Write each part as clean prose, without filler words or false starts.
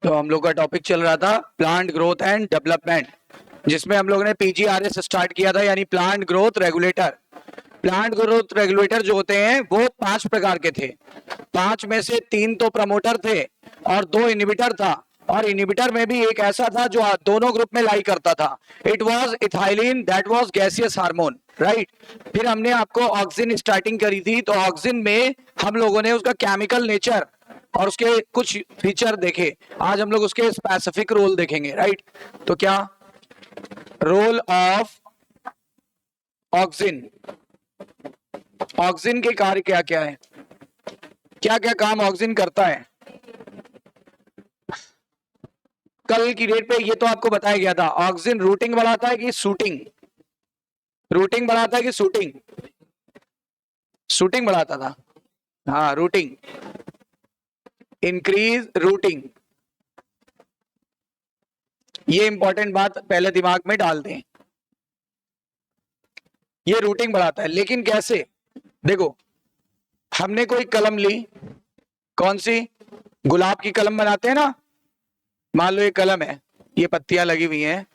तो हम लोग का टॉपिक चल रहा था प्लांट ग्रोथ एंड डेवलपमेंट, जिसमें हम लोग ने पीजीआरएस स्टार्ट किया था, यानी plant growth regulator. Plant growth regulator जो होते हैं वो 5 प्रकार के थे। 5 में से 3 तो प्रमोटर थे और 2 इनहिबिटर था, और इनहिबिटर में भी एक ऐसा था जो दोनों ग्रुप में लाई करता था। It was ethylene, that was gaseous hormone, right. फिर हमने आपको ऑक्सिन स्टार्टिंग करी थी, तो ऑक्सिन में हम लोगों ने उसका केमिकल नेचर और उसके कुछ फीचर देखे। आज हम लोग उसके स्पेसिफिक रोल देखेंगे, राइट। तो क्या रोल ऑफ ऑक्सिन, ऑक्सिन के कार्य क्या क्या है, क्या क्या काम ऑक्सिन करता है। कल की डेट पे ये तो आपको बताया गया था। ऑक्सिन रूटिंग बढ़ाता है कि शूटिंग, रूटिंग बढ़ाता है कि शूटिंग, शूटिंग बढ़ाता था। हाँ, रूटिंग, इंक्रीज रूटिंग। ये इंपॉर्टेंट बात पहले दिमाग में डाल दें, ये रूटिंग बढ़ाता है। लेकिन कैसे? देखो, हमने कोई कलम ली, कौन सी? गुलाब की कलम बनाते हैं ना। मान लो ये कलम है, ये पत्तियां लगी हुई हैं,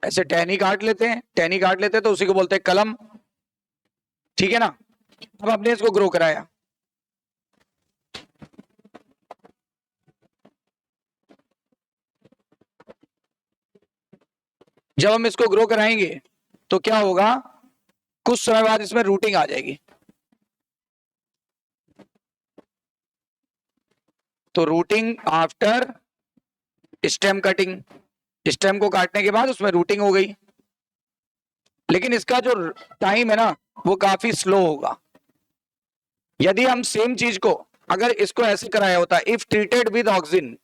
ऐसे टहनी काट लेते हैं, टहनी काट लेते हैं तो उसी को बोलते हैं कलम, ठीक है ना। अब हमने इसको ग्रो कराया, जब हम इसको ग्रो कराएंगे तो क्या होगा, कुछ समय बाद इसमें रूटिंग आ जाएगी। तो routing after stem cutting, stem को काटने के बाद उसमें रूटिंग हो गई। लेकिन इसका जो टाइम है ना वो काफी स्लो होगा। यदि हम सेम चीज को अगर इसको ऐसे कराया होता, if treated with auxin,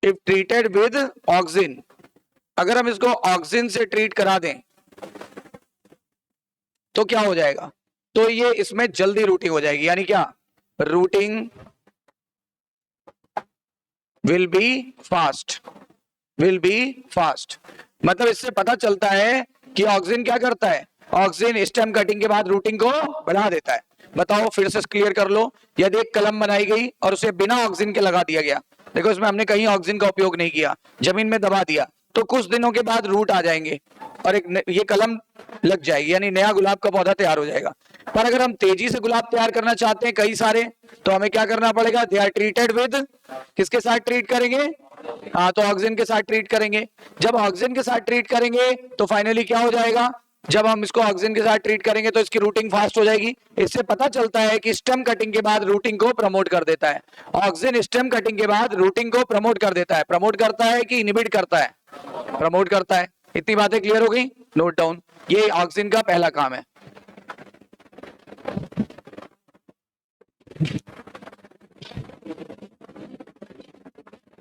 if treated with auxin, अगर हम इसको ऑक्सिन से ट्रीट करा दें तो क्या हो जाएगा, तो ये इसमें जल्दी रूटिंग हो जाएगी। यानी क्या, routing will be fast, will be fast. मतलब इससे पता चलता है कि ऑक्सिन क्या करता है, ऑक्सिन स्टेम कटिंग के बाद रूटिंग को बढ़ा देता है। बताओ, फिर से क्लियर कर लो। यदि एक कलम बनाई गई और उसे बिना ऑक्सिन के लगा दिया गया, देखो इसमें हमने कहीं ऑक्सिन का उपयोग नहीं किया, जमीन में दबा दिया, तो कुछ दिनों के बाद रूट आ जाएंगे और ये कलम लग जाएगी, यानी नया गुलाब का पौधा तैयार हो जाएगा। पर अगर हम तेजी से गुलाब तैयार करना चाहते हैं कई सारे, तो हमें क्या करना पड़ेगा, दे आर ट्रीटेड विद, किसके साथ ट्रीट करेंगे, हाँ तो ऑक्सिन के साथ ट्रीट करेंगे। जब ऑक्सिन के साथ ट्रीट करेंगे तो फाइनली क्या हो जाएगा, जब हम इसको ऑक्सिन के साथ ट्रीट करेंगे तो इसकी रूटिंग फास्ट हो जाएगी। इससे पता चलता है कि स्टेम कटिंग के बाद रूटिंग को प्रमोट कर देता है। ऑक्सिन स्टेम कटिंग के बाद रूटिंग को प्रमोट कर देता है। प्रमोट करता है कि इनहिबिट करता है, प्रमोट करता है। इतनी बातें क्लियर हो गई, नोट डाउन। ये ऑक्सिन का पहला काम है।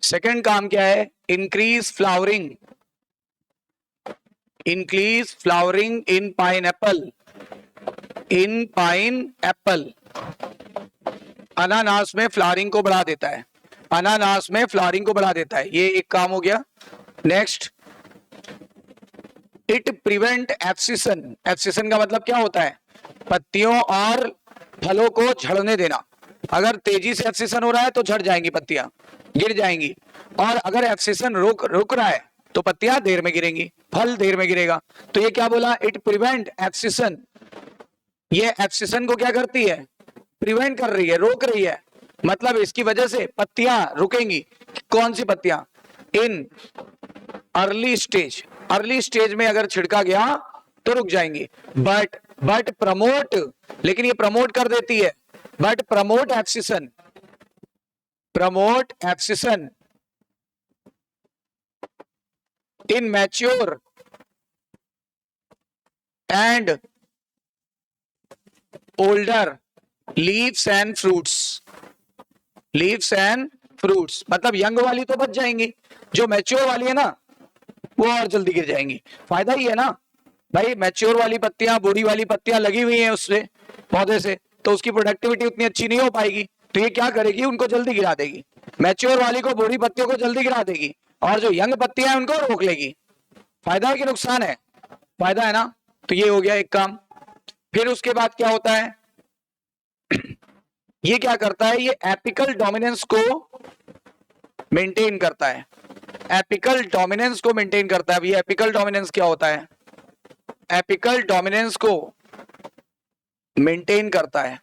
सेकंड काम क्या है, इंक्रीज फ्लावरिंग, इंक्रीज फ्लावरिंग इन पाइन एप्पल, इन पाइन एप्पल। अनानास में फ्लावरिंग को बढ़ा देता है, अनानास में फ्लावरिंग को बढ़ा देता है। ये एक काम हो गया। Next, it prevent abscission. Abscission का मतलब क्या होता है, पत्तियों और फलों को झड़ने देना। अगर तेजी से एब्सिशन हो रहा है तो झड़ जाएंगी पत्तियां, गिर जाएंगी, और अगर एब्सिशन रुक रहा है तो पत्तियां देर में गिरेंगी, फल देर में गिरेगा। तो ये क्या बोला, इट प्रिवेंट एब्सिशन। ये एब्सिशन को क्या करती है, प्रिवेंट कर रही है, रोक रही है। मतलब इसकी वजह से पत्तियां रुकेंगी। कौन सी पत्तियां, in early stage, early stage में अगर छिड़का गया तो रुक जाएंगी। बट प्रमोट, लेकिन ये प्रमोट कर देती है, but promote abscission, promote abscission in mature and older leaves and fruits, leaves and fruits. मतलब यंग वाली तो बच जाएंगी, जो मैच्योर वाली है ना वो और जल्दी गिर जाएंगी। फायदा ही है ना भाई, मैच्योर वाली पत्तियां, बूढ़ी वाली पत्तियां लगी हुई हैं उससे, पौधे से, तो उसकी प्रोडक्टिविटी उतनी अच्छी नहीं हो पाएगी। तो ये क्या करेगी, उनको जल्दी गिरा देगी। मैच्योर वाली को, बूढ़ी पत्तियों को जल्दी गिरा देगी, और जो यंग पत्तियां हैं उनको रोक लेगी। फायदा है कि नुकसान है, फायदा है ना। तो ये हो गया एक काम। फिर उसके बाद क्या होता है, ये क्या करता है, ये एपिकल डोमिनेंस को मेंटेन करता है, एपिकल डोमिनेंस को मेंटेन करता है। अब ये एपिकल डोमिनेंस क्या होता है, एपिकल डोमिनेंस को मेंटेन करता है,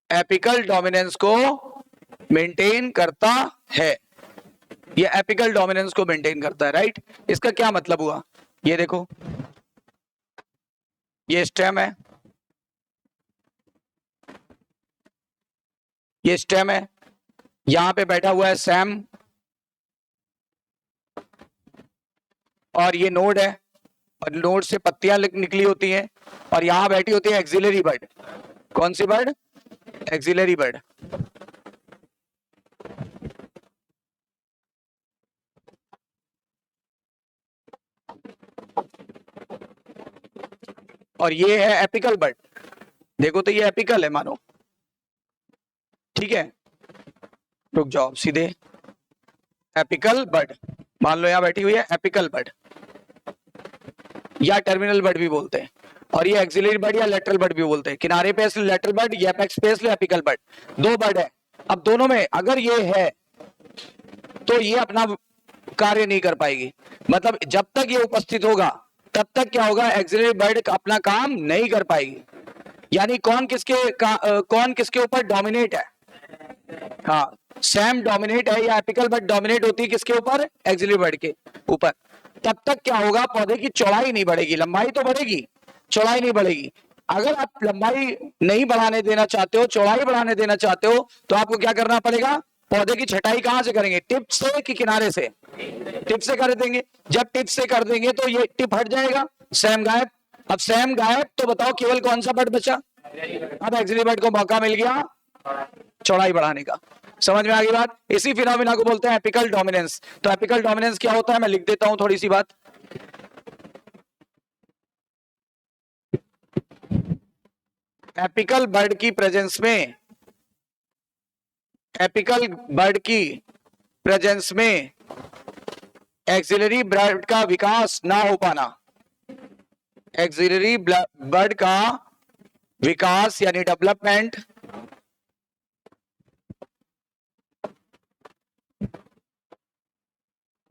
एपिकल डोमिनेंस को मेंटेन करता है, ये एपिकल डोमिनेंस को मेंटेन करता है, राइट। इसका क्या मतलब हुआ, ये देखो, ये स्टेम है, ये स्टेम है, यहां पे बैठा हुआ है सैम, और ये नोड है, और नोड से पत्तियां निकली होती हैं, और यहां बैठी होती है एक्सिलरी बर्ड। कौन सी बर्ड, एक्सिलरी बर्ड। और ये है एपिकल बर्ड, देखो तो ये एपिकल है मानो, ठीक है। रुक जाओ सीधे, एपिकल बर्ड मान लो, यहां बैठी हुई है एपिकल बर्ड, या टर्मिनल बर्ड भी बोलते हैं, और ये एक्सिलरी बर्ड या लेटरल बर्ड भी बोलते हैं। किनारे पे इसलिए लेटरल बर्ड, या एपेक्स पे इसलिए एपिकल बर्ड, दो बर्ड है। अब दोनों में अगर ये है तो ये अपना कार्य नहीं कर पाएगी, मतलब जब तक ये उपस्थित होगा तब तक क्या होगा, एक्सिलरी बर्ड अपना काम नहीं कर पाएगी। यानी कौन किसके ऊपर डोमिनेट है, हाँ सैम डोमिनेट है, या एपिकल बर्ड डोमिनेट होती है किसके ऊपर, एक्सिलरी बर्ड के ऊपर। तब तक क्या होगा, पौधे की चौड़ाई नहीं बढ़ेगी, लंबाई तो बढ़ेगी, चौड़ाई नहीं बढ़ेगी। अगर आप लंबाई नहीं बढ़ाने देना चाहते हो, चौड़ाई बढ़ाने देना चाहते हो, तो आपको क्या करना पड़ेगा, पौधे की छटाई कहां से करेंगे, टिप से कि किनारे से, टिप से कर देंगे। जब टिप से कर देंगे तो ये टिप हट जाएगा, सैम गायब। अब सैम गायब तो बताओ केवल कौन सा बर्ड बचा, अब एक्सिलरी बर्ड को मौका मिल गया चौड़ाई बढ़ाने का। समझ में आ गई बात, इसी फिनोमिना को बोलते हैं एपिकल डोमिनेंस। तो एपिकल डोमिनेंस क्या होता है, मैं लिख देता हूं थोड़ी सी बात। एपिकल बर्ड की प्रेजेंस में, एपिकल बर्ड की प्रेजेंस में एक्सिलरी बर्ड का विकास ना हो पाना, एक्सिलरी बर्ड का विकास यानी डेवलपमेंट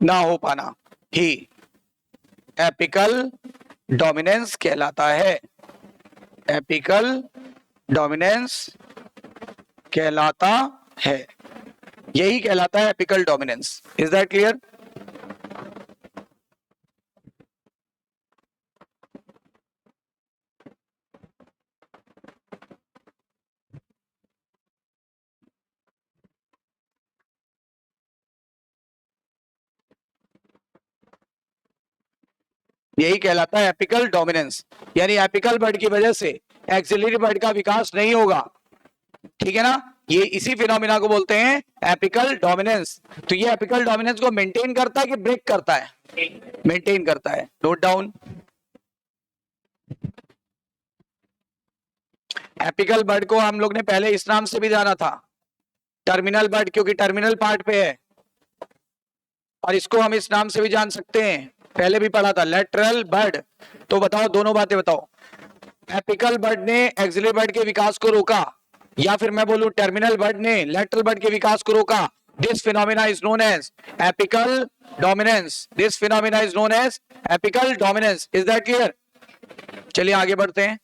ना हो पाना ही एपिकल डोमिनेंस कहलाता है, एपिकल डोमिनेंस कहलाता है, यही कहलाता है apical dominance. Is that clear? यही कहलाता है एपिकल डोमिनेंस, यानी एपिकल बर्ड की वजह से एक्सिलरी बर्ड का विकास नहीं होगा, ठीक है ना। ये इसी फिनोमिना को बोलते हैं एपिकल डोमिनेंस। तो ये एपिकल डोमिनेंस को मेंटेन करता है कि ब्रेक करता है, मेंटेन करता है। नोट डाउन, एपिकल बर्ड को हम लोग ने पहले इस नाम से भी जाना था, टर्मिनल बर्ड, क्योंकि टर्मिनल पार्ट पे है, और इसको हम इस नाम से भी जान सकते हैं, पहले भी पढ़ा था, लेटरल बर्ड। तो बताओ दोनों बातें बताओ, एपिकल बर्ड ने एक्सिलरी बर्ड के विकास को रोका, या फिर मैं बोलूं टर्मिनल बर्ड ने लेटरल बर्ड के विकास को रोका। This phenomena is known as apical dominance, this phenomena is known as apical dominance. Is that clear? चलिए आगे बढ़ते हैं।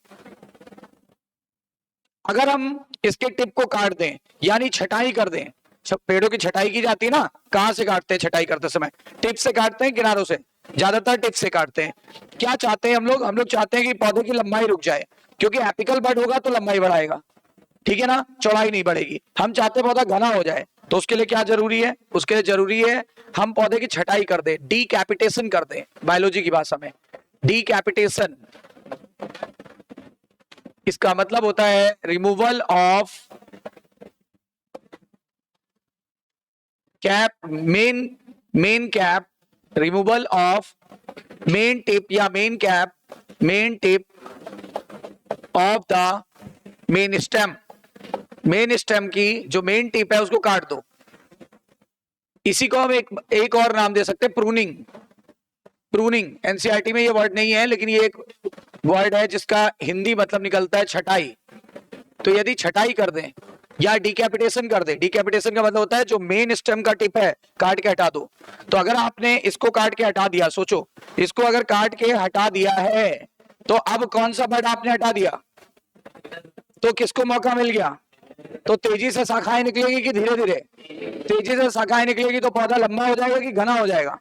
अगर हम इसके टिप को काट दें यानी छटाई कर दें, सब पेड़ों की छटाई की जाती है ना, कहां से काटते हैं छटाई करते समय, टिप से काटते हैं, किनारों से, ज्यादातर टिप से काटते हैं। क्या चाहते हैं हम लोग चाहते हैं कि पौधे की लंबाई रुक जाए, क्योंकि एपिकल बर्ड होगा तो लंबाई बढ़ाएगा, ठीक है ना, चौड़ाई नहीं बढ़ेगी। हम चाहते हैं पौधा घना हो जाए, तो उसके लिए क्या जरूरी है, उसके लिए जरूरी है हम पौधे की छटाई कर दें, डीकैपिटेशन कर दें, बायोलॉजी की भाषा में डीकैपिटेशन। इसका मतलब होता है removal of cap, main cap, removal of main tip या main cap, main tip of the main stem, main stem की जो मेन टिप है उसको काट दो। इसी को हम एक और नाम दे सकते हैं, प्रूनिंग, प्रूनिंग एनसीईआरटी में ये वर्ड नहीं है, लेकिन ये एक वर्ड है जिसका हिंदी मतलब निकलता है छटाई। तो यदि छटाई कर दें या डिकैपिटेशन कर दे, डिकैपिटेशन का मतलब होता है जो मेन स्टेम का टिप है काट के हटा दो। तो अगर आपने इसको काट के हटा दिया, सोचो इसको अगर काट के हटा दिया है तो अब कौन सा बर्ड आपने हटा दिया, तो किसको मौका मिल गया, तो तेजी से शाखाएं निकलेगी कि धीरे धीरे, तेजी से शाखाएं निकलेगी तो पौधा लंबा हो जाएगा कि घना हो जाएगा,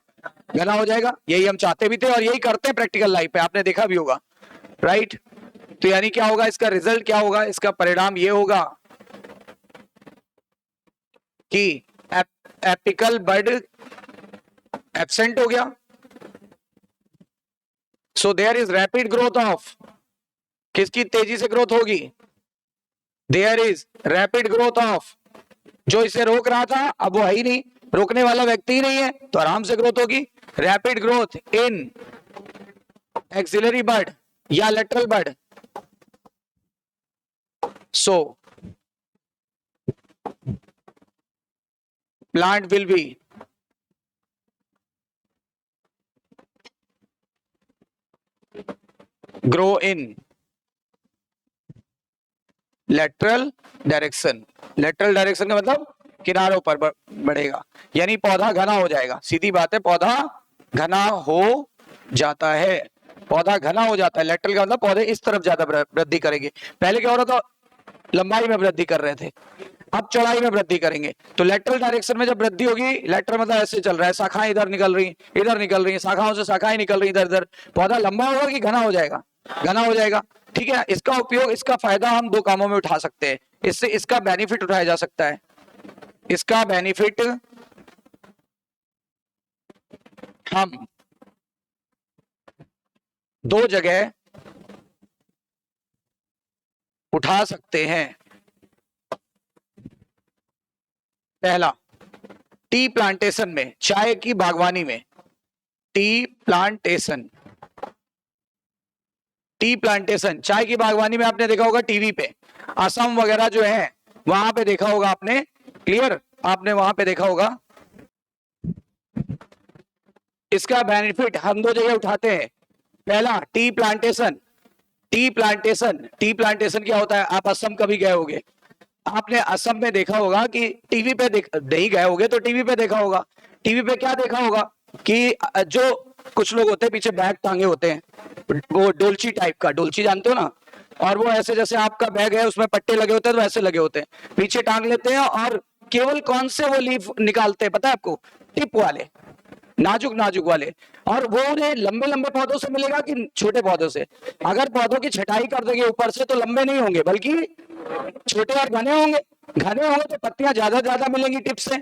घना हो जाएगा। यही हम चाहते भी थे और यही करते हैं प्रैक्टिकल लाइफ पे, आपने देखा भी होगा, राइट। तो यानी क्या होगा, इसका रिजल्ट क्या होगा, इसका परिणाम ये होगा कि एपिकल बर्ड एब्सेंट हो गया। So there is rapid growth of, किसकी तेजी से ग्रोथ होगी, there is rapid growth of, जो इसे रोक रहा था अब वो है ही नहीं, रोकने वाला व्यक्ति ही नहीं है, तो आराम से ग्रोथ होगी। Rapid growth in axillary bud या lateral bud. So plant will be grow in lateral direction, lateral direction का मतलब किनारों पर बढ़ेगा, यानी पौधा घना हो जाएगा। सीधी बात है, पौधा घना हो जाता है, पौधा घना हो जाता है। लेटरल का मतलब पौधे इस तरफ ज्यादा वृद्धि करेंगे। पहले क्या हो रहा था, लंबाई में वृद्धि कर रहे थे, अब चौड़ाई में वृद्धि करेंगे। तो लेटरल डायरेक्शन में जब वृद्धि होगी, लेटरल मतलब ऐसे चल रहा है, शाखाएं इधर निकल रही, इधर निकल रही, शाखाओं से शाखाएं निकल रही इधर इधर, पौधा लंबा होगा कि घना हो जाएगा, घना हो जाएगा। ठीक है, इसका उपयोग, इसका फायदा हम दो कामों में उठा सकते हैं, इससे इसका बेनिफिट उठाया जा सकता है। इसका बेनिफिट हम दो जगह उठा सकते हैं। पहला, टी प्लांटेशन में, चाय की बागवानी में, टी प्लांटेशन, टी प्लांटेशन चाय की बागवानी में आपने देखा होगा टीवी पे, असम वगैरह जो है वहां पे देखा होगा आपने, क्लियर, आपने वहां पे देखा होगा। इसका बेनिफिट हम दो जगह उठाते हैं। पहला, tea plantation, tea plantation, tea plantation क्या होता है, आप असम कभी गए होगे, आपने असम में देखा होगा कि टीवी पे नहीं गए होगे तो टीवी पे देखा होगा। टीवी पे क्या देखा होगा कि जो कुछ लोग होते हैं पीछे बैग टांगे होते हैं, वो डोलची टाइप का, डोलची जानते हो ना, और वो ऐसे जैसे आपका बैग है उसमें पट्टे लगे होते हैं तो ऐसे लगे होते हैं, पीछे टांग लेते हैं और केवल कौन से वो लीफ निकालते हैं पता है आपको, टिप वाले, नाजुक नाजुक वाले। और वो उन्हें लंबे लंबे पौधों से मिलेगा कि छोटे पौधों से, अगर पौधों की छटाई कर देंगे ऊपर से तो लंबे नहीं होंगे बल्कि छोटे और घने होंगे। घने होंगे तो पत्तियां ज्यादा मिलेंगी टिप से,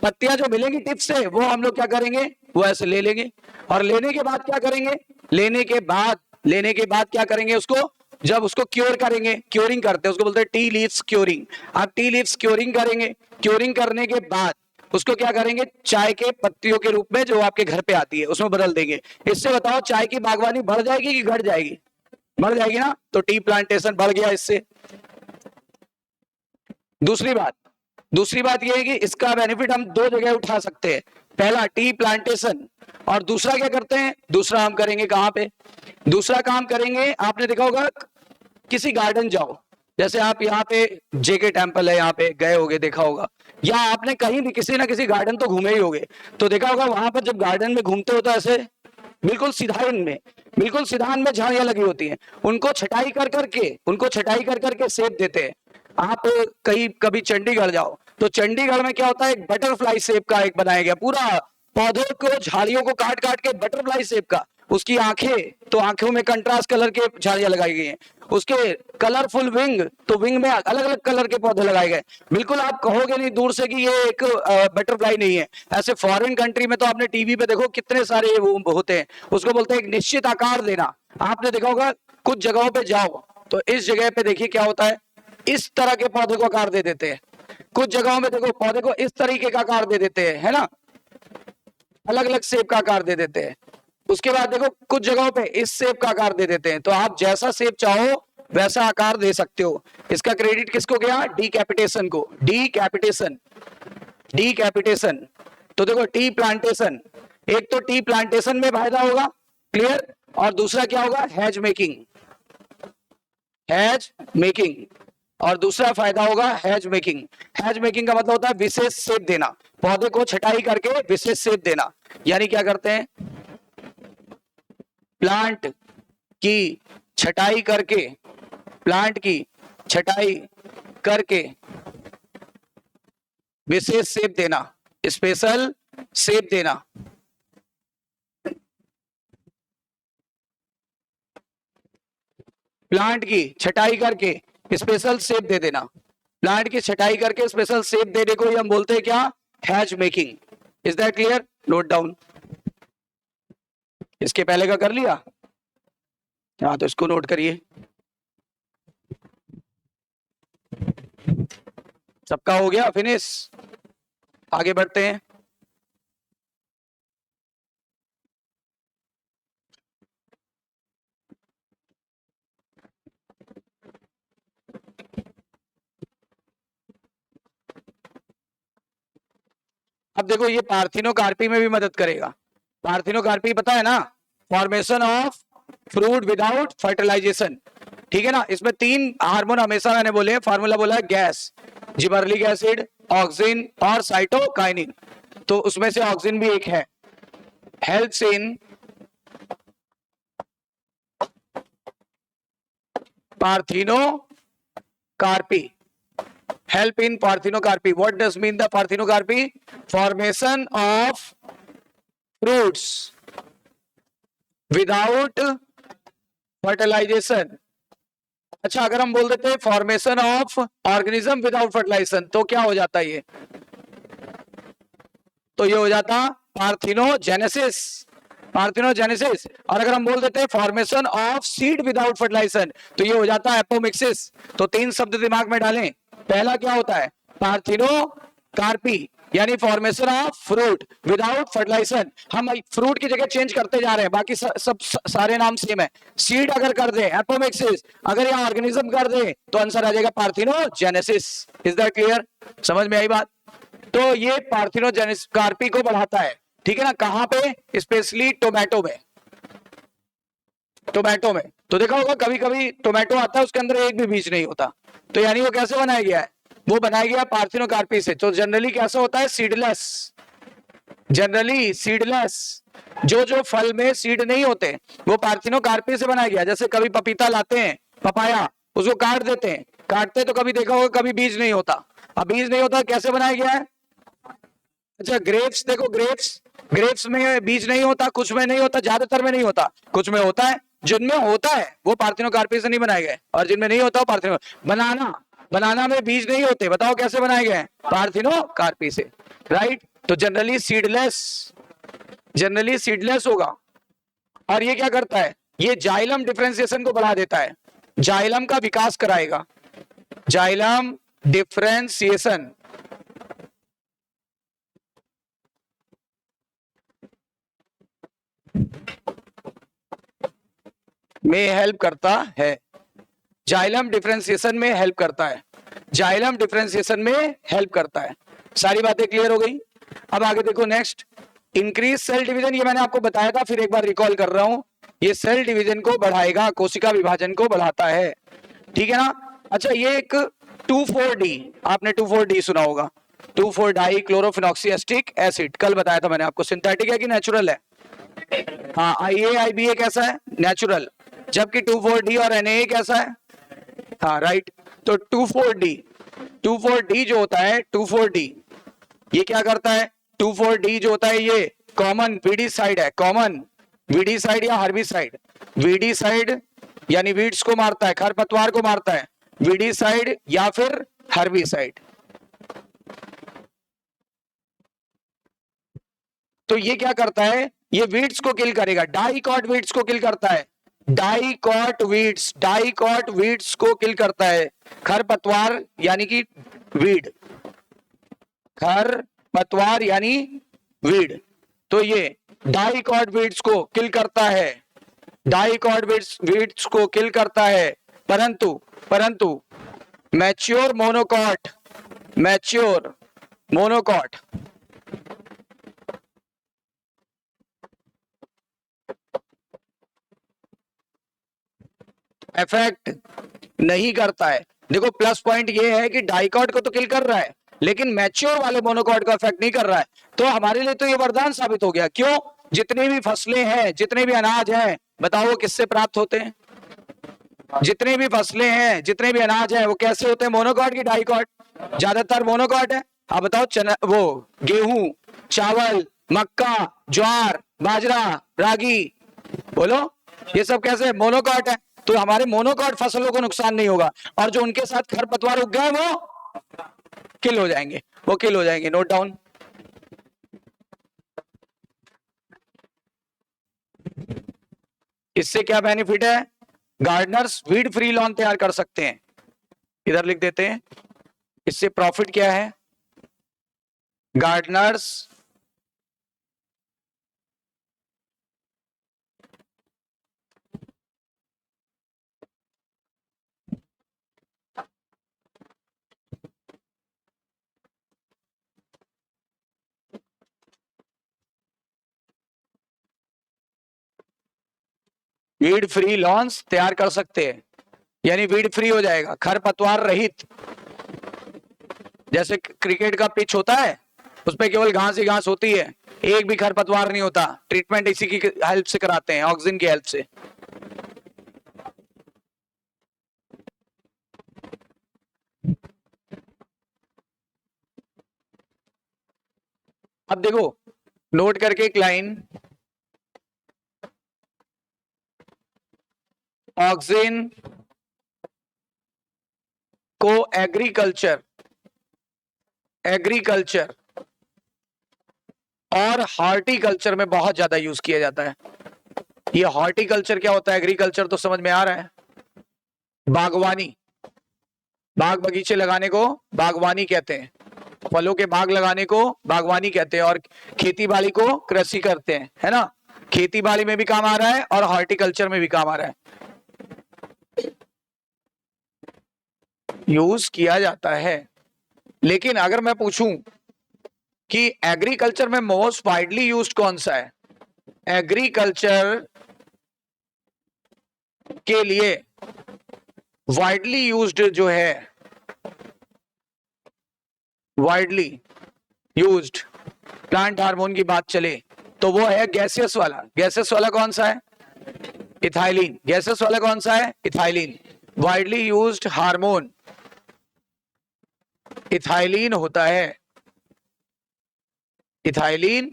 पत्तियां जो मिलेंगी टिप से वो हम लोग क्या करेंगे, वो ऐसे ले लेंगे, और लेने के बाद क्या करेंगे, लेने के बाद क्या करेंगे, उसको जब उसको क्योर करेंगे, क्योरिंग करते हैं उसको बोलते हैं टी लीव्स क्योरिंग। आप टी लीव्स क्योरिंग करेंगे, क्योरिंग करने के बाद उसको क्या करेंगे, चाय के पत्तियों के रूप में जो आपके घर पे आती है उसमें बदल देंगे। इससे बताओ चाय की बागवानी बढ़ जाएगी कि घट जाएगी, बढ़ जाएगी ना, तो टी प्लांटेशन बढ़ गया इससे। दूसरी बात यह है कि इसका बेनिफिट हम दो जगह उठा सकते हैं। पहला, टी प्लांटेशन, और दूसरा क्या करते हैं, दूसरा हम करेंगे कहां पे, दूसरा काम करेंगे, आपने देखा होगा किसी गार्डन जाओ, जैसे आप यहाँ पे जेके टेम्पल है, यहाँ पे गए होगे, देखा होगा, या आपने कहीं भी किसी ना किसी गार्डन तो घूमे ही होगे, तो देखा होगा वहां पर जब गार्डन में घूमते हो तो ऐसे बिल्कुल सीधान में झाड़ियां लगी होती हैं, उनको छटाई कर करके शेप देते हैं। आप कभी चंडीगढ़ जाओ तो चंडीगढ़ में क्या होता है, एक बटरफ्लाई शेप का एक बनाया गया, पूरा पौधों को, झाड़ियों को काट के बटरफ्लाई शेप का, उसकी आंखें, तो आंखों में कंट्रास्ट कलर के झाड़ियां लगाई गई हैं, उसके कलरफुल विंग, तो विंग में अलग अलग कलर के पौधे लगाए गए। बिल्कुल आप कहोगे नहीं दूर से कि ये एक बटरफ्लाई नहीं है। ऐसे फॉरेन कंट्री में तो आपने टीवी पे देखो कितने सारे वो होते हैं, उसको बोलते हैं एक निश्चित आकार देना। आपने देखा होगा कुछ जगहों पे जाओ तो इस जगह पे देखिए क्या होता है, इस तरह के पौधे को आकार दे देते हैं, कुछ जगहों में देखो पौधे को इस तरीके का आकार दे देते हैं, है ना, अलग अलग शेप का आकार दे देते हैं। उसके बाद देखो कुछ जगहों पे इस शेप का आकार दे देते हैं, तो आप जैसा शेप चाहो वैसा आकार दे सकते हो। इसका क्रेडिट किसको गया, डीकैपिटेशन को, डीकैपिटेशन। तो देखो टी प्लांटेशन, एक तो टी प्लांटेशन में फायदा होगा, क्लियर, और दूसरा क्या होगा, हैज मेकिंग, हैज मेकिंग, और दूसरा फायदा होगा हैज मेकिंग। हैज मेकिंग का मतलब होता है विशेष सेप देना, पौधे को छटाई करके विशेष सेप देना। यानी क्या करते हैं, प्लांट की छटाई करके, प्लांट की छटाई करके विशेष सेप देना, स्पेशल सेप देना। प्लांट की छटाई करके स्पेशल सेप दे देना, प्लांट की छटाई करके स्पेशल सेप देने को ही हम बोलते हैं क्या, has making. Is that clear, note down. इसके पहले का कर लिया, हाँ तो इसको नोट करिए। सबका हो गया फिनिश, आगे बढ़ते हैं। अब देखो ये पार्थिनोकार्पी में भी मदद करेगा। पार्थिनोकार्पी पता है ना, formation of fruit without fertilisation, ठीक है ना। इसमें 3 हार्मोन हमेशा मैंने बोले, फार्मूला बोला है गैस, जिबर्लिक एसिड, ऑक्सिन और साइटोकाइनिन। तो उसमें से ऑक्सिन भी एक है। Helps in parthenocarpy, help in parthenocarpy. What does mean the parthenocarpy? Formation of fruits without fertilization. अच्छा, अगर हम बोल देते हैं formation of organism without fertilisation तो क्या हो जाता है ये, तो ये हो जाता पार्थिनोजेनेसिस, पार्थिनोजेनेसिस। और अगर हम बोल देते हैं formation of seed without fertilisation तो ये हो जाता है एपोमिक्सिस। तो 3 शब्द दिमाग में डालें। पहला क्या होता है, पार्थिनोकार्पी यानी formation of fruit without fertilisation. हम फ्रूट की जगह चेंज करते जा रहे हैं, बाकी सब सारे नाम सेम है। सीड अगर कर दे एपोमिक्सिस, अगर यहाँ ऑर्गेनिज्म कर दे तो आंसर आ जाएगा पार्थिनोजेनेसिस। इज दैट क्लियर, समझ में आई बात। तो ये पार्थिनोजेनेसिस को बढ़ाता है, ठीक है ना। कहां पे, स्पेशली टोमेटो में, टोमेटो में। तो देखा होगा कभी कभी टोमेटो आता है उसके अंदर एक भी बीज नहीं होता, तो यानी वो कैसे बनाया गया है, वो बनाया गया पार्थिनोकार्पी से। तो जनरली कैसा होता है, सीडलेस, जनरली सीडलेस। जो जो फल में सीड नहीं होते वो पार्थिनोकार्पी से बनाया गया। जैसे कभी पपीता लाते हैं, पपाया, उसको काट देते हैं, काटते तो कभी देखा होगा कभी बीज नहीं होता। अब बीज नहीं होता कैसे बनाया गया है। अच्छा ग्रेप्स देखो, ग्रेप्स, ग्रेप्स में बीज नहीं होता, कुछ में नहीं होता, ज्यादातर में नहीं होता, कुछ में होता है। जिनमें होता है वो पार्थिनोकार्पी से नहीं बनाए गए, और जिनमें नहीं होता वो पार्थिनो। बनाना, बनाना में बीज नहीं होते, बताओ कैसे बनाए गए, पार्थिनोकार्पी से, राइट। तो जनरली सीडलेस, जनरली सीडलेस होगा। और ये क्या करता है, ये जाइलम डिफरेंशिएशन को बढ़ा देता है, जाइलम का विकास कराएगा, जाइलम डिफरेंशिएशन में हेल्प करता है, जाइलम डिफरेंशिएशन में हेल्प करता है, जाइलम डिफरेंशिएशन में हेल्प करता है। सारी बातें क्लियर हो गई। अब आगे देखो नेक्स्ट, इंक्रीज सेल डिवीजन। ये मैंने आपको बताया था, फिर एक बार रिकॉल कर रहा हूं। ये सेल डिवीजन को बढ़ाएगा, कोशिका विभाजन को बढ़ाता है, ठीक है ना। अच्छा ये एक 2,4-D, आपने 2,4-D सुना होगा, 2,4-डाई क्लोरोफिनॉक्सी एसिड, कल बताया था मैंने आपको। सिंथेटिक है कि नेचुरल है, हाँ IAIBA कैसा है, नेचुरल, जबकि 2,4-D और NAA कैसा है, हाँ राइट। तो 2,4-D, 2,4-D जो होता है, 2,4-D ये क्या करता है, 2,4-D जो होता है ये कॉमन वीडीसाइड है, कॉमन वीडीसाइड या हर्बिसाइड। वीडीसाइड यानी वीड्स को मारता है, खरपतवार को मारता है, वीडीसाइड या फिर हर्बिसाइड। तो ये क्या करता है, ये वीड्स को किल करेगा, डाइकॉट वीड्स को किल करता है, डाइकॉट वीड्स, डाइकॉट वीड्स को किल करता है। खरपतवार यानी कि वीड, खरपतवार यानी वीड, तो ये डाइकॉट वीड्स को किल करता है, डाइकॉट वीड्स को किल करता है। परंतु परंतु mature monocot, mature monocot effect नहीं करता है। देखो प्लस पॉइंट ये है कि डाइकॉट को तो किल कर रहा है, लेकिन मैच्योर वाले मोनोकॉट का इफेक्ट नहीं कर रहा है। तो हमारे लिए तो ये वरदान साबित हो गया। क्यों? जितनी भी फसलें हैं, जितने भी अनाज हैं, बताओ वो किससे प्राप्त होते हैं? जितने भी फसलें हैं, जितने भी अनाज हैं, वो कैसे होते हैं? मोनोकॉट की डाइकॉट? ज्यादातर मोनोकॉट है। आप बताओ, चना, वो गेहूं, चावल, मक्का, ज्वार, बाजरा, रागी, बोलो ये सब कैसे मोनोकॉट है। तो हमारे मोनोकॉट फसलों को नुकसान नहीं होगा, और जो उनके साथ खरपतवार उग गए वो किल हो जाएंगे, वो किल हो जाएंगे। Note down. इससे क्या बेनिफिट है? गार्डनर्स वीड फ्री लॉन तैयार कर सकते हैं। इधर लिख देते हैं, इससे प्रॉफिट क्या है? गार्डनर्स वीड फ्री लॉन्स तैयार कर सकते हैं, यानी वीड फ्री हो जाएगा, खरपतवार रहित। जैसे क्रिकेट का पिच होता है, उसपे केवल घास ही घास होती है, एक भी खरपतवार नहीं होता। ट्रीटमेंट इसी की हेल्प से कराते हैं, ऑक्सीजन की हेल्प से। अब देखो, नोट करके एक लाइन, ऑक्सीजन को एग्रीकल्चर और हॉर्टिकल्चर में बहुत ज्यादा यूज किया जाता है। ये हॉर्टिकल्चर क्या होता है? एग्रीकल्चर तो समझ में आ रहा है, बागवानी, बाग बगीचे लगाने को बागवानी कहते हैं, फलों के बाग लगाने को बागवानी कहते हैं, और खेती बाड़ी को कृषि करते हैं, है ना। खेती बाड़ी में भी काम आ रहा है और हॉर्टिकल्चर में भी काम आ रहा है, यूज किया जाता है। लेकिन अगर मैं पूछूं कि एग्रीकल्चर में मोस्ट वाइडली यूज्ड कौन सा है? एग्रीकल्चर के लिए वाइडली यूज्ड जो है, वाइडली यूज्ड प्लांट हार्मोन की बात चले तो वो है गैसियस वाला। गैसियस वाला कौन सा है? इथाइलिन। गैसियस वाला कौन सा है? Ethylene. Widely used hormone ethylene होता है, इथाइलिन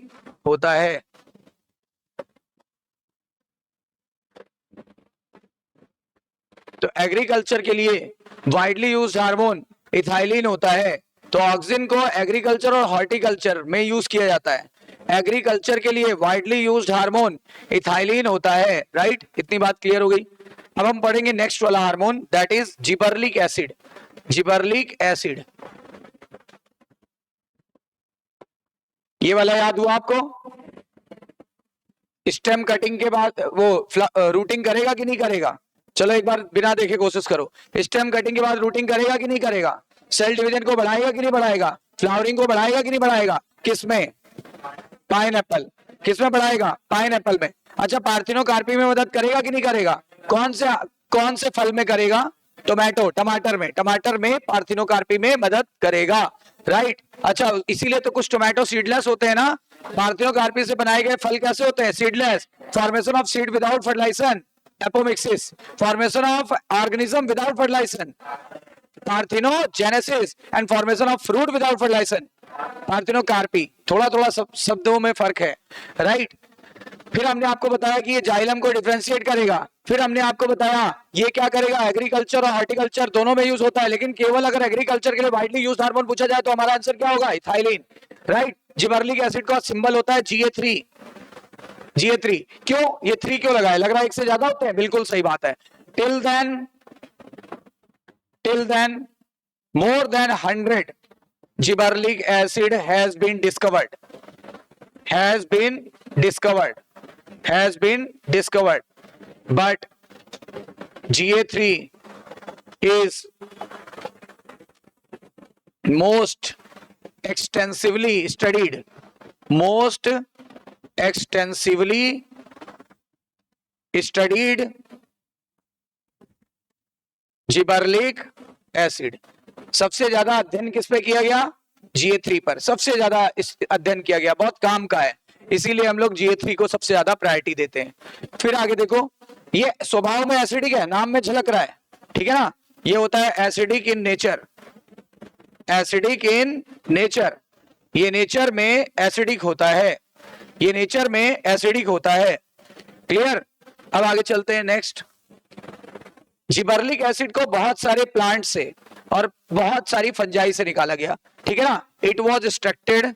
होता है। तो एग्रीकल्चर के लिए वाइडली यूज्ड हार्मोन इथाइलिन होता है। तो ऑक्सीजन को एग्रीकल्चर और हॉर्टिकल्चर में यूज किया जाता है। एग्रीकल्चर के लिए वाइडली यूज्ड हार्मोन इथाइलिन होता है, राइट। इतनी बात क्लियर हो गई। अब हम पढ़ेंगे नेक्स्ट वाला hormone, that is gibberellic acid. Gibberellic acid, ये वाला याद हुआ आपको? स्टेम कटिंग के बाद वो रूटिंग करेगा कि नहीं करेगा? चलो एक बार बिना देखे कोशिश करो। स्टेम कटिंग के बाद रूटिंग करेगा कि नहीं करेगा? सेल डिवीजन को बढ़ाएगा कि नहीं बढ़ाएगा? फ्लावरिंग को बढ़ाएगा कि नहीं बढ़ाएगा? किसमें? पाइनएप्पल। किसमें बढ़ाएगा? पाइनएप्पल में। अच्छा, पार्थिनोकार्पी में मदद करेगा कि नहीं करेगा? कौन से फल में करेगा? टोमेटो, टमाटर में। टमाटर में पार्थिनोकार्पी में मदद करेगा, राइट। अच्छा, इसीलिए तो कुछ टोमेटो सीडलेस होते हैं ना। पार्थिनोकार्पी से बनाए गए फल कैसे होते हैं? Seedless. Formation of seed without fertilisation, apomixis. Formation of organism without fertilisation, parthenogenesis. And formation of fruit without fertilisation, parthenocarpy. थोड़ा थोड़ा शब्दों में फर्क है, राइट। फिर हमने आपको बताया कि ये जाइलम को डिफरेंशिएट करेगा। फिर हमने आपको बताया ये क्या करेगा? एग्रीकल्चर और हॉर्टिकल्चर दोनों में यूज होता है, लेकिन केवल अगर एग्रीकल्चर के लिए वाइडली यूज्ड हार्मोन पूछा जाए तो हमारा आंसर क्या होगा? Ethylene, right. जिबर्लिक एसिड का सिंबल होता है Ga3। Ga3 क्यों? ये 3 क्यों लगाया? लग रहा है एक से ज्यादा होते हैं, बिल्कुल सही बात है। Till then more than 100 gibberellic acid has been discovered, but Ga3 is most extensively studied gibberellic acid. सबसे ज्यादा अध्ययन किस पे किया गया? GA3 पर सबसे ज्यादा इस अध्ययन किया गया, बहुत काम का है, इसीलिए हम लोग GA3 को सबसे ज्यादा प्रायोरिटी देते हैं। फिर आगे देखो, ये स्वभाव में एसिडिक है, नाम में झलक रहा है, ठीक है ना। ये होता है acidic in nature, acidic in nature, ये नेचर में एसिडिक होता है, ये नेचर में एसिडिक होता है। क्लियर? अब आगे चलते हैं नेक्स्ट। जिबर्लिक एसिड को बहुत सारे प्लांट से और बहुत सारी फंजाई से निकाला गया, ठीक है ना। It was extracted,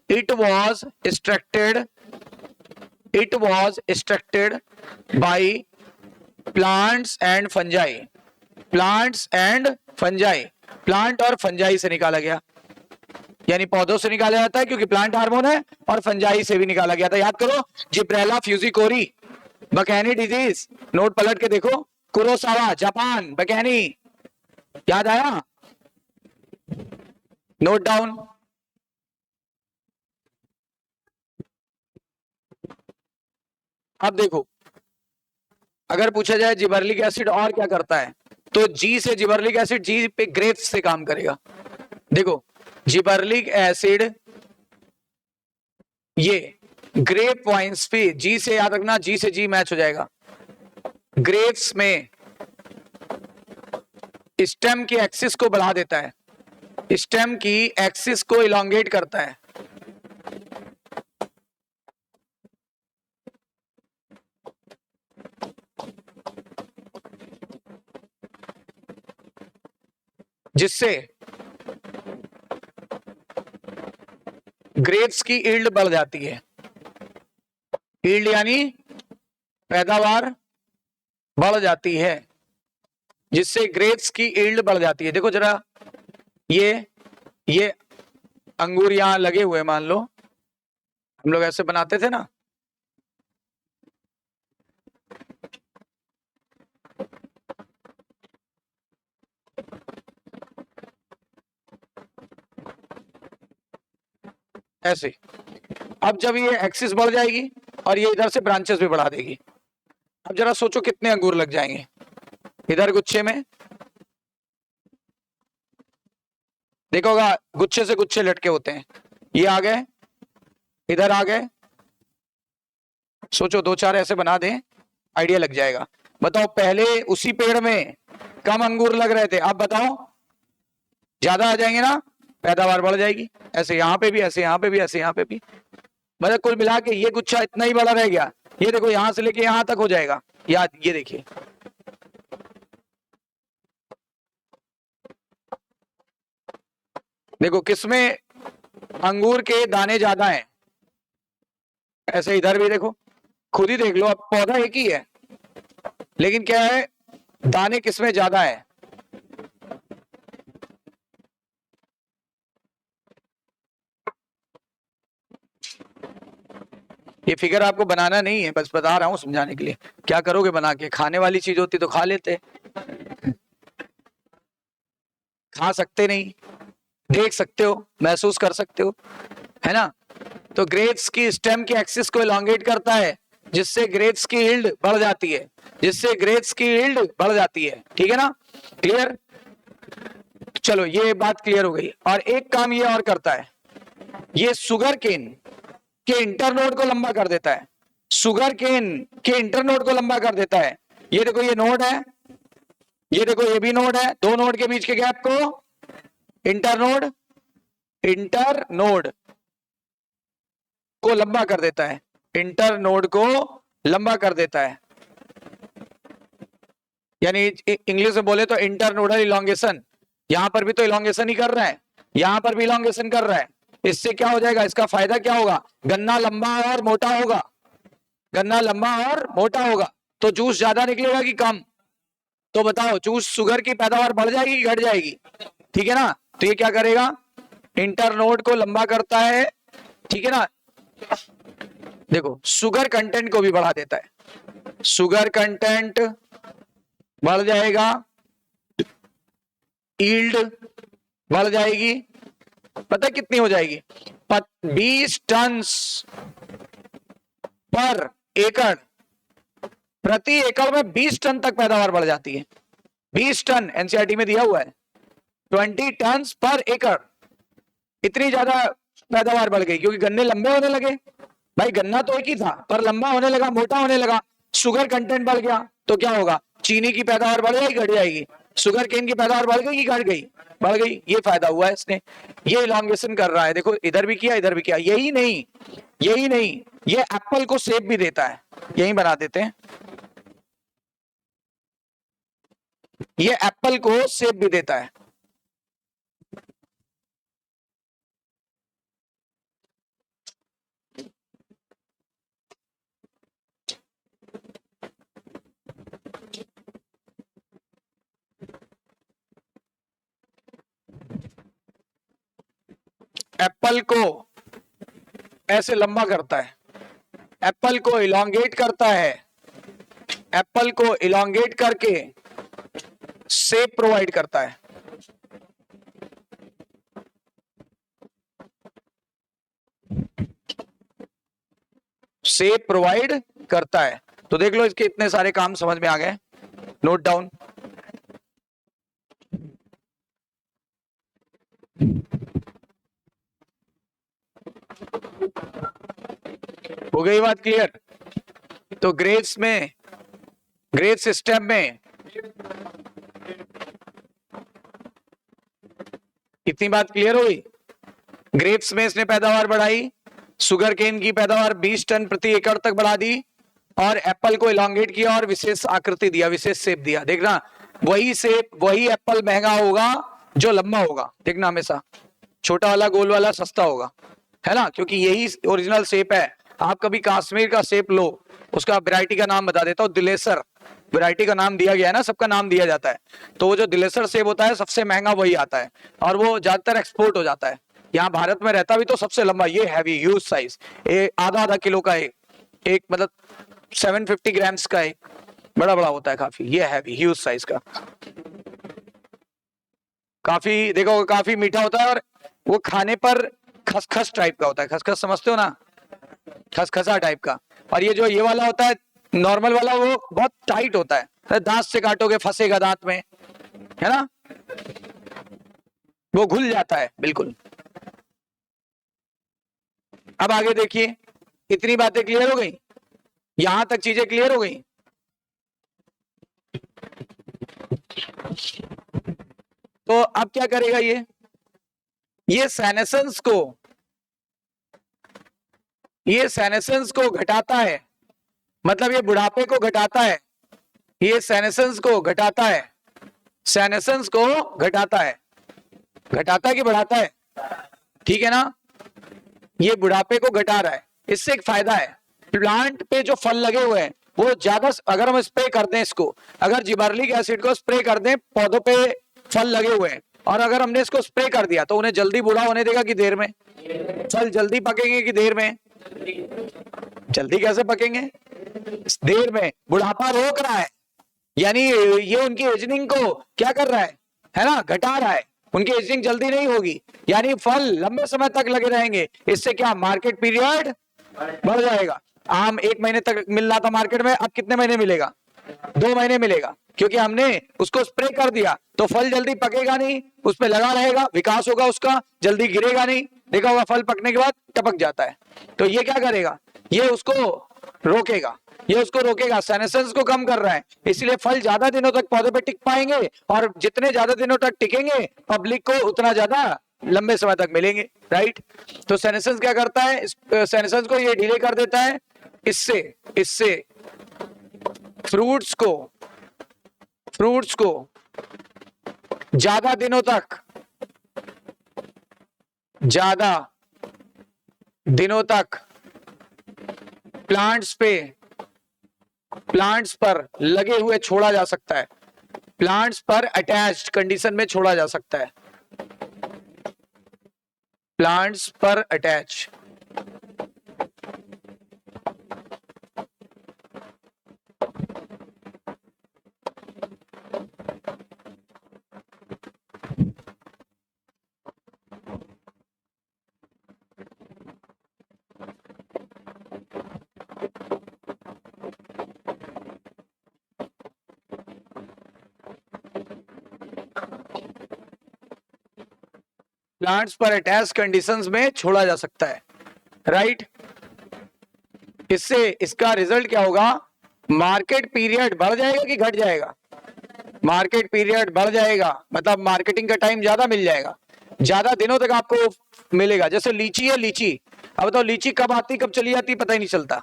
it was extracted, it was extracted by plants and fungi, plants and fungi, plant और फंजाई से निकाला गया, यानी पौधों से निकाला जाता है क्योंकि प्लांट हार्मोन है, और फंजाई से भी निकाला गया था। याद करो, जिब्रेला फ्यूजिकोरी, बकैनी डिजीज, नोट पलट के देखो, कुरोसावा जापान, बकैनी, याद आया? Note down. अब देखो, अगर पूछा जाए जिबर्लिक एसिड और क्या करता है, तो जी से जिबर्लिक एसिड, जी पे ग्रेप्स से काम करेगा। देखो, जिबर्लिक एसिड ये ग्रेप वाइन्स पे, जी से याद रखना, जी से जी मैच हो जाएगा। ग्रेप्स में स्टेम की एक्सिस को बढ़ा देता है, स्टेम की एक्सिस को इलोंगेट करता है, जिससे ग्रेप्स की ईल्ड बढ़ जाती है। ईल्ड यानी पैदावार बढ़ जाती है, जिससे ग्रेप्स की ईल्ड बढ़ जाती है। देखो जरा, ये अंगूर यहां लगे हुए, मान लो हम लोग ऐसे बनाते थे ना, ऐसे। अब जब ये एक्सिस बढ़ जाएगी और ये इधर से ब्रांचेस भी बढ़ा देगी, अब जरा सोचो कितने अंगूर लग जाएंगे इधर गुच्छे में। देखोगा गुच्छे से गुच्छे लटके होते हैं, ये आ गए, इधर आ गए, सोचो दो चार ऐसे बना दें, आइडिया लग जाएगा। बताओ, पहले उसी पेड़ में कम अंगूर लग रहे थे, अब बताओ ज्यादा आ जाएंगे ना, पैदावार बढ़ जाएगी। ऐसे यहाँ पे भी, ऐसे यहाँ पे भी, ऐसे यहाँ पे भी, मतलब कुल मिला के ये गुच्छा इतना ही बड़ा रह गया। ये देखो, यहां से लेके यहां तक हो जाएगा, याद, ये देखिए। देखो किसमें अंगूर के दाने ज्यादा हैं, ऐसे इधर भी देखो, खुद ही देख लो, अब पौधा एक ही है, लेकिन क्या है, दाने किसमें ज्यादा है। ये फिगर आपको बनाना नहीं है, बस बता रहा हूं समझाने के लिए। क्या करोगे बना के? खाने वाली चीज होती तो खा लेते, खा सकते नहीं, देख सकते हो, महसूस कर सकते हो, है ना। तो ग्रेप्स की स्टेम की एक्सिस को इलोंगेट करता है, जिससे ग्रेप्स की यील्ड बढ़ जाती है, जिससे ग्रेप्स की यील्ड बढ़ जाती है, ठीक है ना। क्लियर? चलो ये बात क्लियर हो गई। और एक काम ये और करता है, ये शुगर केन के इंटरनोड को लंबा कर देता है, शुगर केन के इंटरनोड को लंबा कर देता है। ये देखो, ये नोड है, ये देखो ये भी नोड है, दो नोड के बीच के गैप को इंटरनोड, इंटरनोड को लंबा कर देता है, इंटरनोड को लंबा कर देता है, यानी इंग्लिश में बोले तो इंटरनोडल इलोंगेशन। यहां पर भी तो इलोंगेशन ही कर रहा है, यहां पर भी इलोंगेशन कर रहा है। इससे क्या हो जाएगा, इसका फायदा क्या होगा, गन्ना लंबा और मोटा होगा, गन्ना लंबा और मोटा होगा, तो जूस ज्यादा निकलेगा कि कम? तो बताओ, जूस शुगर की पैदावार बढ़ जाएगी कि घट जाएगी? ठीक है ना। तो ये क्या करेगा, इंटरनोड को लंबा करता है, ठीक है ना। देखो, शुगर कंटेंट को भी बढ़ा देता है, शुगर कंटेंट बढ़ जाएगा, यील्ड बढ़ जाएगी, पता कितनी हो जाएगी, 20 टन पर एकड़, प्रति एकड़ में 20 टन तक पैदावार बढ़ जाती है, 20 टन एनसीईआरटी में दिया हुआ है, 20 टन पर एकड़। इतनी ज्यादा पैदावार बढ़ गई क्योंकि गन्ने लंबे होने लगे। भाई गन्ना तो एक ही था पर लंबा होने लगा, मोटा होने लगा, शुगर कंटेंट बढ़ गया, तो क्या होगा, चीनी की पैदावार बढ़ जाएगी घट जाएगी, शुगर केन की पैदावार बढ़ गई कि घट गई, बढ़ गई। ये फायदा हुआ है इसने, ये इलॉन्गेशन कर रहा है। देखो इधर भी किया इधर भी किया। यही नहीं, यही नहीं, ये एप्पल को शेप भी देता है। यही बना देते हैं, ये एप्पल को शेप भी देता है। एप्पल को ऐसे लंबा करता है, एप्पल को इलॉन्गेट करता है, एप्पल को इलॉन्गेट करके शेप प्रोवाइड करता है। शेप प्रोवाइड करता है। तो देख लो इसके इतने सारे काम समझ में आ गए, नोट डाउन। हो गई बात क्लियर? तो ग्रेड्स में, ग्रेड सिस्टम में इतनी बात क्लियर हो गई। ग्रेप्स में इसने पैदावार बढ़ाई, शुगर केन की पैदावार 20 टन प्रति एकड़ तक बढ़ा दी, और एप्पल को इलॉन्गेट किया और विशेष आकृति दिया, विशेष शेप दिया। देखना वही शेप, वही एप्पल महंगा होगा जो लंबा होगा। देखना हमेशा छोटा वाला गोल वाला सस्ता होगा, है ना, क्योंकि यही ओरिजिनल शेप है। आप कभी कश्मीर का शेप लो, उसका वैरायटी का नाम बता देता हूँ, दिलेसर वैरायटी का नाम दिया गया है ना, सबका नाम दिया जाता है। तो वो जो दिलेसर सेब होता है सबसे महंगा वही आता है, और वो ज्यादातर एक्सपोर्ट हो जाता है। यहाँ भारत में रहता भी तो सबसे लंबा, ये हैवी ह्यूज साइज, आधा आधा किलो का एक मतलब 750 ग्राम्स का एक बड़ा बड़ा होता है काफी, ये हैवी ह्यूज साइज का। काफी देखो काफी मीठा होता है, और वो खाने पर खसखस टाइप का होता है। खसखस समझते हो ना, खसखसा टाइप का। और ये जो ये वाला होता है नॉर्मल वाला, वो बहुत टाइट होता है, दांत से काटोगे फंसेगा दांत में, है ना, वो घुल जाता है बिल्कुल। अब आगे देखिए, इतनी बातें क्लियर हो गई, यहां तक चीजें क्लियर हो गई। तो अब क्या करेगा ये सेनेसेंस को, ये सेनेसेंस को घटाता है, मतलब ये बुढ़ापे को घटाता है, ये सेनेसेंस को घटाता है, सेनेसेंस को घटाता है। घटाता है कि बढ़ाता है? ठीक है ना, ये बुढ़ापे को घटा रहा है। इससे एक फायदा है, प्लांट पे जो फल लगे हुए हैं वो ज्यादा, अगर हम स्प्रे कर दें इसको, अगर जिबर्लिक एसिड को स्प्रे कर दें पौधों पे फल लगे हुए हैं, और अगर हमने इसको स्प्रे कर दिया तो उन्हें जल्दी बूढ़ा होने देगा कि देर में? फल जल्दी पकेंगे कि देर में? जल्दी कैसे पकेंगे, देर में। बुढ़ापा रोक रहा है, यानी ये उनकी एजिंग को क्या कर रहा है ना, घटा रहा है। उनकी एजिंग जल्दी नहीं होगी, यानी फल लंबे समय तक लगे रहेंगे। इससे क्या, मार्केट पीरियड बढ़ जाएगा। आम 1 महीने तक मिल रहा था मार्केट में, अब कितने महीने मिलेगा? 2 महीने मिलेगा, क्योंकि हमने उसको स्प्रे कर दिया। तो फल जल्दी पकेगा नहीं, उस पर लगा रहेगा, विकास होगा उसका, जल्दी गिरेगा नहीं। देखा होगा फल पकने के बाद टपक जाता है। तो ये क्या करेगा, ये उसको रोकेगा, ये उसको रोकेगा, सेनेसेंस को कम कर रहा है। इसलिए फल ज्यादा दिनों तक पौधे पे टिक पाएंगे, और जितने ज्यादा दिनों तक टिकेंगे पब्लिक को उतना ज्यादा लंबे समय तक मिलेंगे, राइट। तो सेनेसेंस क्या करता है, सेनेसेंस को ये डिले कर देता है। इससे इससे फ्रूट्स को ज्यादा दिनों तक प्लांट्स पर लगे हुए छोड़ा जा सकता है, प्लांट्स पर अटैच्ड कंडीशन में छोड़ा जा सकता है, प्लांट्स पर अटैच। प्लांट्स पर अटैच कंडीशंस में छोड़ा जा सकता है, राइट। इससे इसका रिजल्ट क्या होगा, मार्केट पीरियड बढ़ जाएगा कि घट जाएगा, मार्केट पीरियड बढ़ जाएगा, मतलब मार्केटिंग का टाइम ज्यादा मिल जाएगा, ज्यादा दिनों तक आपको मिलेगा। जैसे लीची है, लीची अब तो लीची कब आती कब चली जाती पता ही नहीं चलता,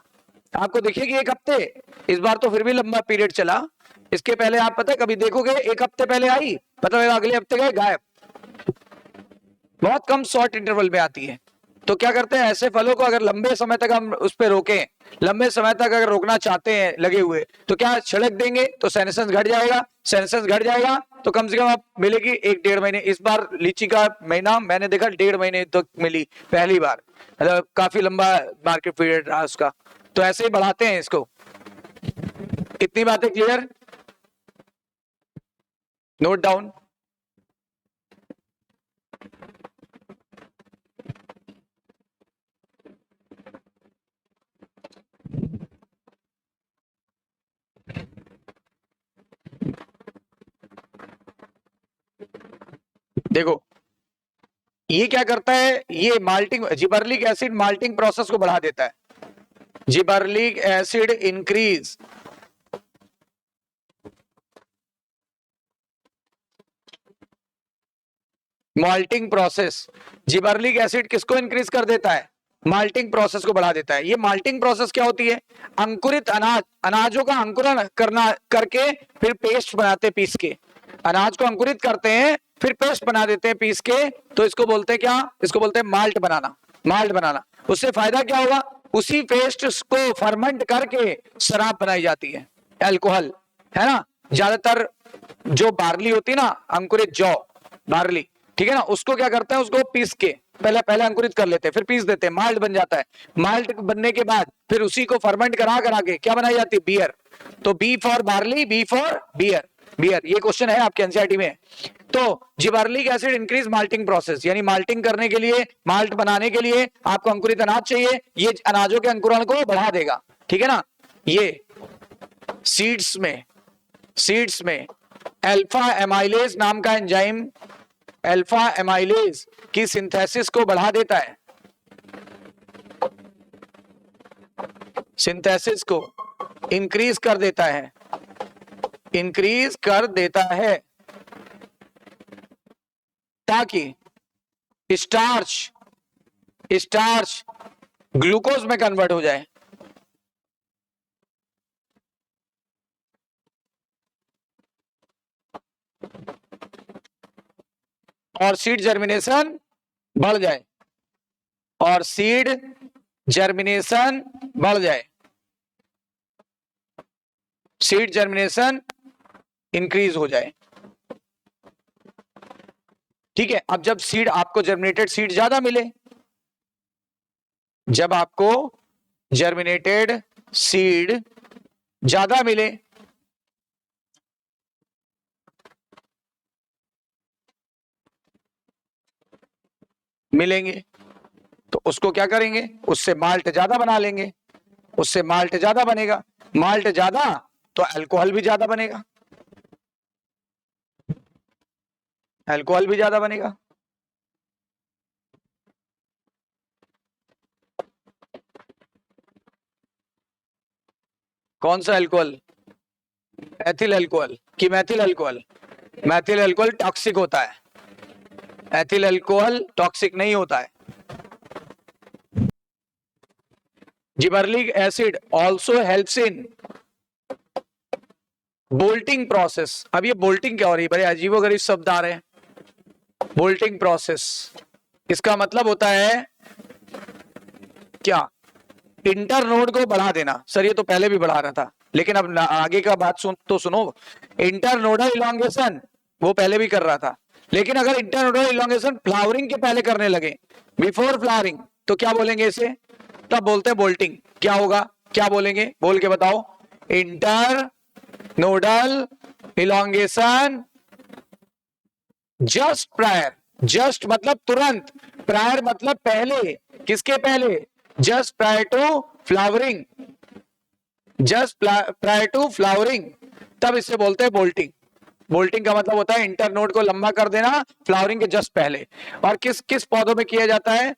आपको दिखेगी एक हफ्ते, इस बार तो फिर भी लंबा पीरियड चला, इसके पहले आप पता है कभी देखोगे एक हफ्ते पहले आई, पता लगा अगले हफ्ते गए गायब, बहुत कम शॉर्ट इंटरवल में आती है। तो क्या करते हैं, ऐसे फलों को अगर लंबे समय तक हम उस पर रोकें, लंबे समय तक अगर रोकना चाहते हैं लगे हुए, तो क्या छिड़क देंगे तो सेनेसेंस घट जाएगा, सेनेसेंस घट जाएगा तो कम से कम आप मिलेगी 1-1.5 महीने। इस बार लीची का महीना मैंने देखा 1.5 महीने तक मिली पहली बार, मतलब काफी लंबा मार्केट पीरियड रहा उसका। तो ऐसे ही बढ़ाते हैं इसको। इतनी बातें क्लियर, नोट डाउन। देखो ये क्या करता है, ये malting, gibberellic acid malting process को बढ़ा देता है, gibberellic acid increase malting process, gibberellic acid किसको इंक्रीज कर देता है, माल्टिंग प्रोसेस को बढ़ा देता है। ये माल्टिंग प्रोसेस क्या होती है, अंकुरित अनाजों का अंकुरण करना करके फिर पेस्ट बनाते हैं पीस के, अनाज को अंकुरित करते हैं फिर पेस्ट बना देते हैं पीस के, तो इसको बोलते हैं क्या, इसको बोलते हैं माल्ट बनाना, माल्ट बनाना। उससे फायदा क्या होगा, उसी पेस्ट को फर्मेंट करके शराब बनाई जाती है, अल्कोहल, है ना। ज्यादातर जो बार्ली होती है ना, अंकुरित जौ बार्ली, ठीक है ना, उसको क्या करते हैं, उसको पीस के पहले पहले अंकुरित कर लेते हैं फिर पीस देते हैं, माल्ट बन जाता है। माल्ट बनने के बाद फिर उसी को फर्मेंट करा करा के क्या बनाई जाती है, बियर। तो B for barley, B for beer, beer, ये क्वेश्चन है आपके एनसीईआरटी में। तो gibberellic acid increase malting process, यानी माल्टिंग करने के लिए, माल्ट बनाने के लिए आपको अंकुरित अनाज चाहिए, ये अनाजों के अंकुरण को बढ़ा देगा, ठीक है ना। ये सीड्स में अल्फा एमाइलेज नाम का एंजाइम, अल्फा एमाइलेज की सिंथेसिस को बढ़ा देता है, सिंथेसिस को इंक्रीज कर देता है, इंक्रीज कर देता है, ताकि स्टार्च ग्लूकोज में कन्वर्ट हो जाए, और सीड जर्मिनेशन बढ़ जाए, और सीड जर्मिनेशन बढ़ जाए, सीड जर्मिनेशन इंक्रीज हो जाए, ठीक है। अब जब सीड आपको जर्मिनेटेड सीड ज्यादा मिले, जब आपको जर्मिनेटेड सीड ज्यादा मिले, मिलेंगे तो उसको क्या करेंगे, उससे माल्ट ज्यादा बना लेंगे, उससे माल्ट ज्यादा बनेगा, माल्ट ज्यादा तो अल्कोहल भी ज्यादा बनेगा, अल्कोहल भी ज्यादा बनेगा। कौन सा अल्कोहल, एथिल अल्कोहल कि methyl alcohol, methyl alcohol toxic होता है, एथिल अल्कोहल टॉक्सिक नहीं होता है। Gibberellic acid also helps in bolting process. अब ये बोल्टिंग क्या हो रही है, बड़े अजीबोगरीब शब्द आ रहे हैं, बोल्टिंग प्रोसेस, इसका मतलब होता है क्या, इंटर नोड को बढ़ा देना। सर ये तो पहले भी बढ़ा रहा था, लेकिन अब आगे का बात सुनो, इंटर नोडल इलॉन्गेशन वो पहले भी कर रहा था, लेकिन अगर इंटर नोडल इलॉन्गेशन फ्लावरिंग के पहले करने लगे, बिफोर फ्लावरिंग, तो क्या बोलेंगे इसे, तब बोलते हैं बोल्टिंग। क्या होगा, क्या बोलेंगे, बोल के बताओ, internodal elongation just prior, just मतलब तुरंत, प्रायर मतलब पहले, किसके पहले, just prior to flowering, just prior to flowering, तब इसे बोलते हैं बोल्टिंग। बोल्टिंग का मतलब होता है इंटरनोड को लंबा कर देना फ्लावरिंग के जस्ट पहले। और किस किस पौधों में किया जाता है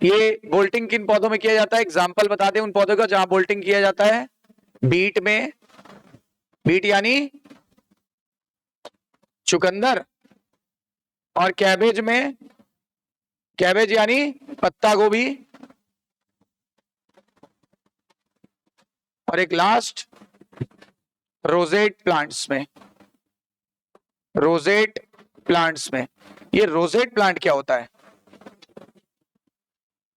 ये बोल्टिंग? किन पौधों में किया जाता है? एग्जाम्पल बता दें उन पौधों का जहां बोल्टिंग किया जाता है। बीट में, बीट यानी चुकंदर, और कैबेज में, कैबेज यानी पत्ता गोभी, और एक लास्ट रोजेट प्लांट्स में, रोजेट प्लांट्स में। ये रोजेट प्लांट क्या होता है?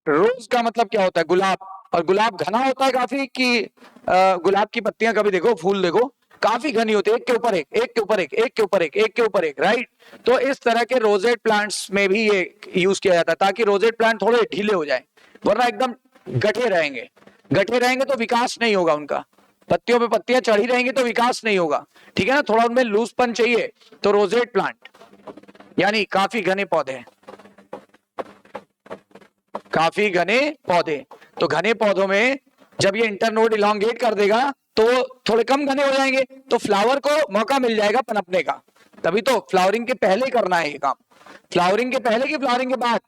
रोज का मतलब क्या होता है? गुलाब। और गुलाब घना होता है काफी कि गुलाब की पत्तियां कभी देखो, फूल देखो, काफी घनी होती है, एक के ऊपर एक, एक के ऊपर एक, एक के ऊपर एक, एक के ऊपर एक, राइट। तो इस तरह के रोजेट प्लांट्स में भी ये यूज किया जाता है ताकि रोजेट प्लांट थोड़े ढीले हो जाए, वरना एकदम गठे रहेंगे। गठे रहेंगे तो विकास नहीं होगा उनका, पत्तियों पे पत्तियां चढ़ी रहेंगी तो विकास नहीं होगा, ठीक है ना। थोड़ा उनमें लूजपन चाहिए। तो रोजेट प्लांट यानी काफी घने पौधे, काफी घने पौधे। तो घने पौधों में जब ये इंटरनोड इलोंगेट कर देगा तो थोड़े कम घने हो जाएंगे, तो फ्लावर को मौका मिल जाएगा पनपने का। तभी तो फ्लावरिंग के पहले करना है ये काम, फ्लावरिंग के पहले कि फ्लावरिंग के बाद?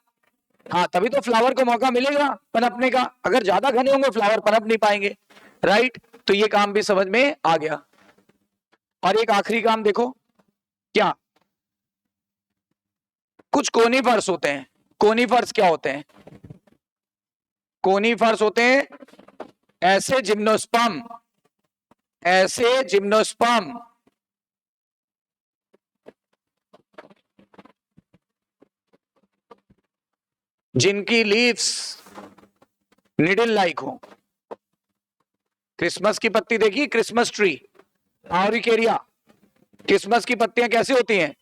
हाँ, तभी तो फ्लावर को मौका मिलेगा पनपने का। अगर ज्यादा घने होंगे फ्लावर पनप नहीं पाएंगे, राइट। तो ये काम भी समझ में आ गया। और एक आखिरी काम देखो, क्या कुछ कोनीफर्स होते हैं। कोनीफर्स क्या होते हैं? कोनीफर्स होते हैं ऐसे जिम्नोस्पर्म, ऐसे जिम्नोस्पर्म जिनकी लीव्स निडल लाइक हो। क्रिसमस की पत्ती देखी, क्रिसमस ट्री, आउरिकेरिया, क्रिसमस की पत्तियां कैसे होती हैं?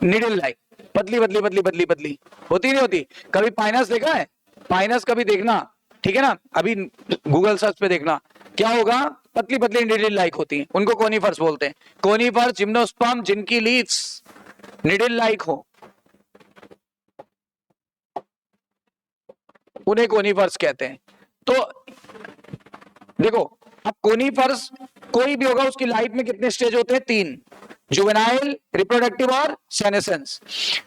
निडल लाइक, पतली पतली पतली पतली पतली होती नहीं होती? कभी पाइनस देखा है? पाइनस कभी देखना, ठीक है ना, अभी गूगल सर्च पे देखना, क्या होगा? पतली पतली निडल लाइक होती हैं, उनको कोनीफर्स बोलते हैं। कोनीफर्स जिम्नोस्पर्म जिनकी लीव्स निडल लाइक हो, उन्हें कोनीफर्स कहते हैं। तो देखो, अब कोनीफर्स कोई भी होगा उसकी लाइफ में कितने स्टेज होते हैं? 3, जुवेनाइल, रिप्रोडक्टिव और सेनेसेंस।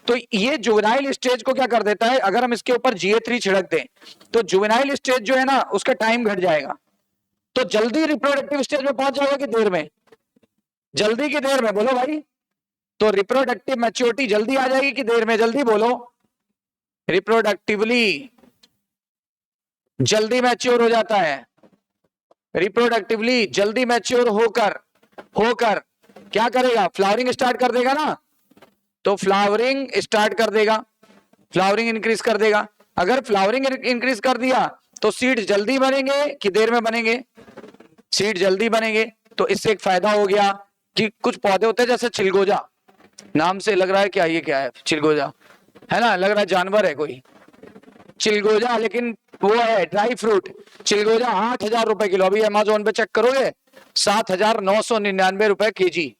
तो ये जुवेनाइल स्टेज को क्या कर देता है, अगर हम इसके ऊपर GA3 छिड़क दें तो जुवेनाइल स्टेज जो है ना उसका टाइम घट जाएगा, तो जल्दी रिप्रोडक्टिव स्टेज में पहुंच जाएगा कि देर में? जल्दी की देर में? बोलो भाई। तो रिप्रोडक्टिव मैच्योरिटी जल्दी आ जाएगी कि देर में? जल्दी बोलो। रिप्रोडक्टिवली जल्दी मैच्योर हो जाता है, रिप्रोडक्टिवली जल्दी मैच्योर होकर होकर क्या करेगा? फ्लावरिंग स्टार्ट कर देगा ना, तो फ्लावरिंग स्टार्ट कर देगा, फ्लावरिंग इंक्रीज कर देगा। अगर फ्लावरिंग इंक्रीज कर दिया तो सीड जल्दी बनेंगे कि देर में बनेंगे? सीड जल्दी बनेंगे। तो इससे एक फायदा हो गया कि कुछ पौधे होते हैं जैसे चिलगोजा, नाम से लग रहा है क्या, ये क्या है चिलगोजा, है ना, लग रहा है जानवर है कोई चिलगोजा, लेकिन वो है ड्राई फ्रूट। चिलगोजा 8,000 रुपए किलो, अभी अमेजोन पे चेक करोगे 7,999 रुपए केजी,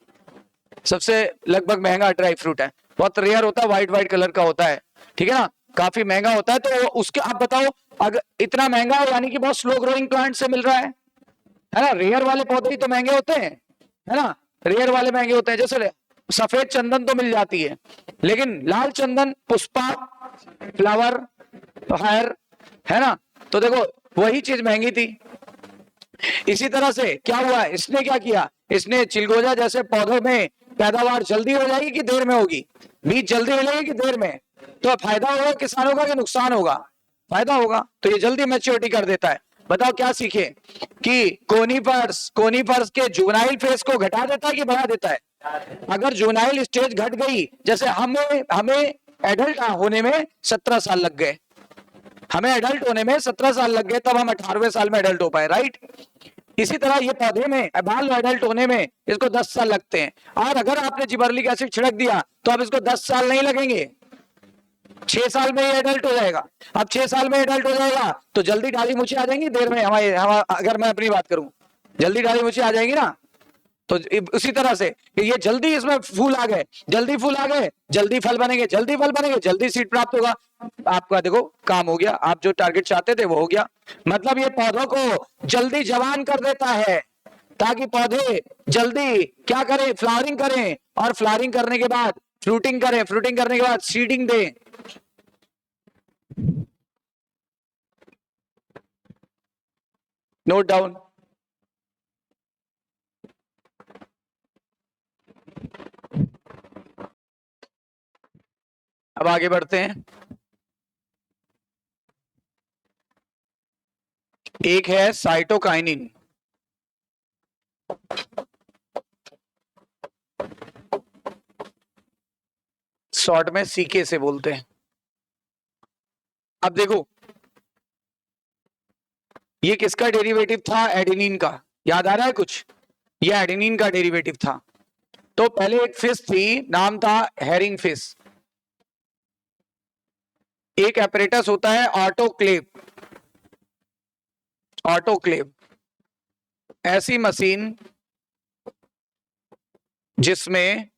सबसे लगभग महंगा ड्राई फ्रूट है। बहुत रेयर होता है, व्हाइट व्हाइट कलर का होता है, ठीक है ना, काफी महंगा होता है। तो उसके आप बताओ, अगर इतना महंगा है यानी कि बहुत स्लो ग्रोइंग प्लांट से मिल रहा है ना। रेयर वाले पौधे ही तो महंगे होते हैं, है ना, रेयर वाले महंगे होते हैं। जैसे सफेद चंदन तो मिल जाती है, लेकिन लाल चंदन, पुष्पा, फ्लावर, हायर, है ना, तो देखो वही चीज महंगी थी। इसी तरह से क्या हुआ, इसने क्या किया, इसने चिलगोजा जैसे पौधों में पैदावार जल्दी हो जाएगी कि देर में होगी? बीज जल्दी मिलेगी कि देर में? तो फायदा होगा किसानों का कि नुकसान होगा? फायदा होगा। तो ये जल्दी मैच्योरिटी कर देता है। बताओ क्या सीखे कि कोनीफर्स के जुवेनाइल फेज को घटा देता है कि बढ़ा देता है? अगर जुवेनाइल स्टेज घट गई, जैसे हमें एडल्ट होने में 17 साल लग गए, हमें एडल्ट होने में 17 साल लग गए, तब हम 18वें साल में एडल्ट हो पाए, राइट। इसी तरह ये पौधे में बाल एडल्ट होने में इसको 10 साल लगते हैं। और अगर आपने जिबरलिक एसिड छिड़क दिया तो अब इसको 10 साल नहीं लगेंगे, 6 साल में ये एडल्ट हो जाएगा। अब 6 साल में एडल्ट हो जाएगा तो जल्दी डाली मुझे आ जाएंगी, देर में अगर मैं अपनी बात करूं, जल्दी डाली मुझे आ जाएगी ना। तो उसी तरह से ये जल्दी इसमें फूल आ गए, जल्दी फूल आ गए, जल्दी फल बनेंगे, जल्दी फल बनेंगे, जल्दी सीड प्राप्त होगा। आपका देखो काम हो गया, आप जो टारगेट चाहते थे वो हो गया। मतलब ये पौधों को जल्दी जवान कर देता है, ताकि पौधे जल्दी क्या करें, फ्लावरिंग करें, और फ्लावरिंग करने के बाद फ्रूटिंग करें, फ्रूटिंग करने के बाद सीडिंग दें। Note down. अब आगे बढ़ते हैं। एक है साइटोकाइनिन, शॉर्ट में सीके से बोलते हैं। अब देखो ये किसका डेरिवेटिव था, एडेनिन का, याद आ रहा है कुछ, ये एडेनिन का डेरिवेटिव था। तो पहले एक फिश थी, नाम था हेरिंग फिश। एक एपरेटस होता है ऑटोक्लेव, ऑटोक्लेव ऐसी मशीन जिसमें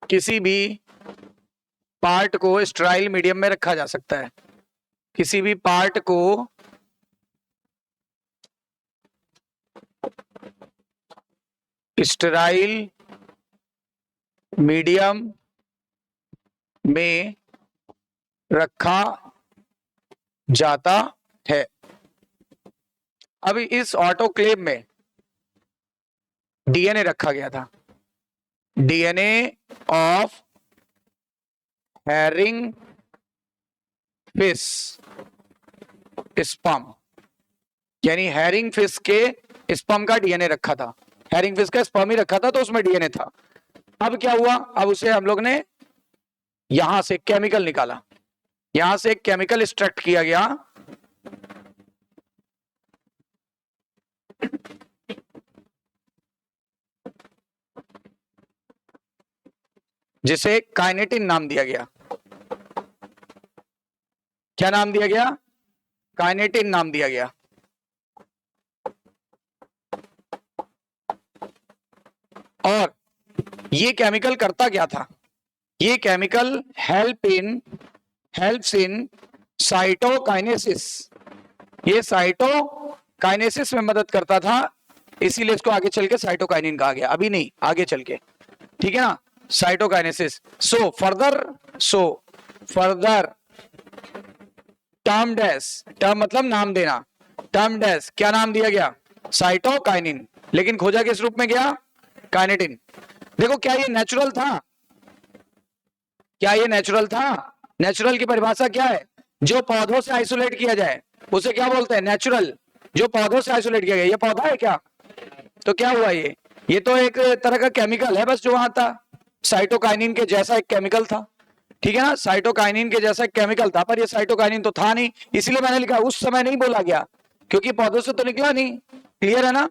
किसी भी पार्ट को स्टेराइल मीडियम में रखा जा सकता है, किसी भी पार्ट को स्टेराइल मीडियम में रखा जाता है। अब इस ऑटोक्लेव में डीएनए रखा गया था, DNA of herring fish sperm, यानी हेरिंग फिश के स्पर्म का डीएनए रखा था, हेरिंग फिश का स्पर्म ही रखा था, तो उसमें डीएनए था। अब क्या हुआ, अब उसे हम लोग ने यहां से केमिकल निकाला, यहां से एक केमिकल एक्सट्रैक्ट किया गया, जिसे काइनेटिन नाम दिया गया। क्या नाम दिया गया, काइनेटिन नाम दिया गया। और ये केमिकल करता क्या था, ये केमिकल हेल्प्स इन साइटोकाइनेसिस, ये साइटोकाइनेसिस में मदद करता था, इसीलिए इसको आगे चल के साइटोकाइनिन कहा गया, अभी नहीं आगे चल के, ठीक है ना, cytokinesis. So further term dash, term मतलब नाम देना, टर्म डैश क्या नाम दिया गया, साइटोकाइनिन, लेकिन खोजा किस रूप में गया, काइनेटिन। देखो क्या ये नेचुरल था, क्या ये नेचुरल था, नेचुरल की परिभाषा क्या है, जो पौधों से आइसोलेट किया जाए उसे क्या बोलते हैं, नेचुरल, जो पौधों से आइसोलेट किया गया। ये पौधा है क्या, तो क्या हुआ, ये तो एक तरह का केमिकल है बस, जो वहां था साइटोकाइनिन के जैसा एक केमिकल था, ठीक है ना, साइटोकाइनिन के जैसा एक केमिकल था, पर ये साइटोकाइनिन तो था नहीं, इसलिए मैंने लिखा उस समय नहीं बोला गया, क्योंकि पौधों से तो निकला नहीं, क्लियर है ना,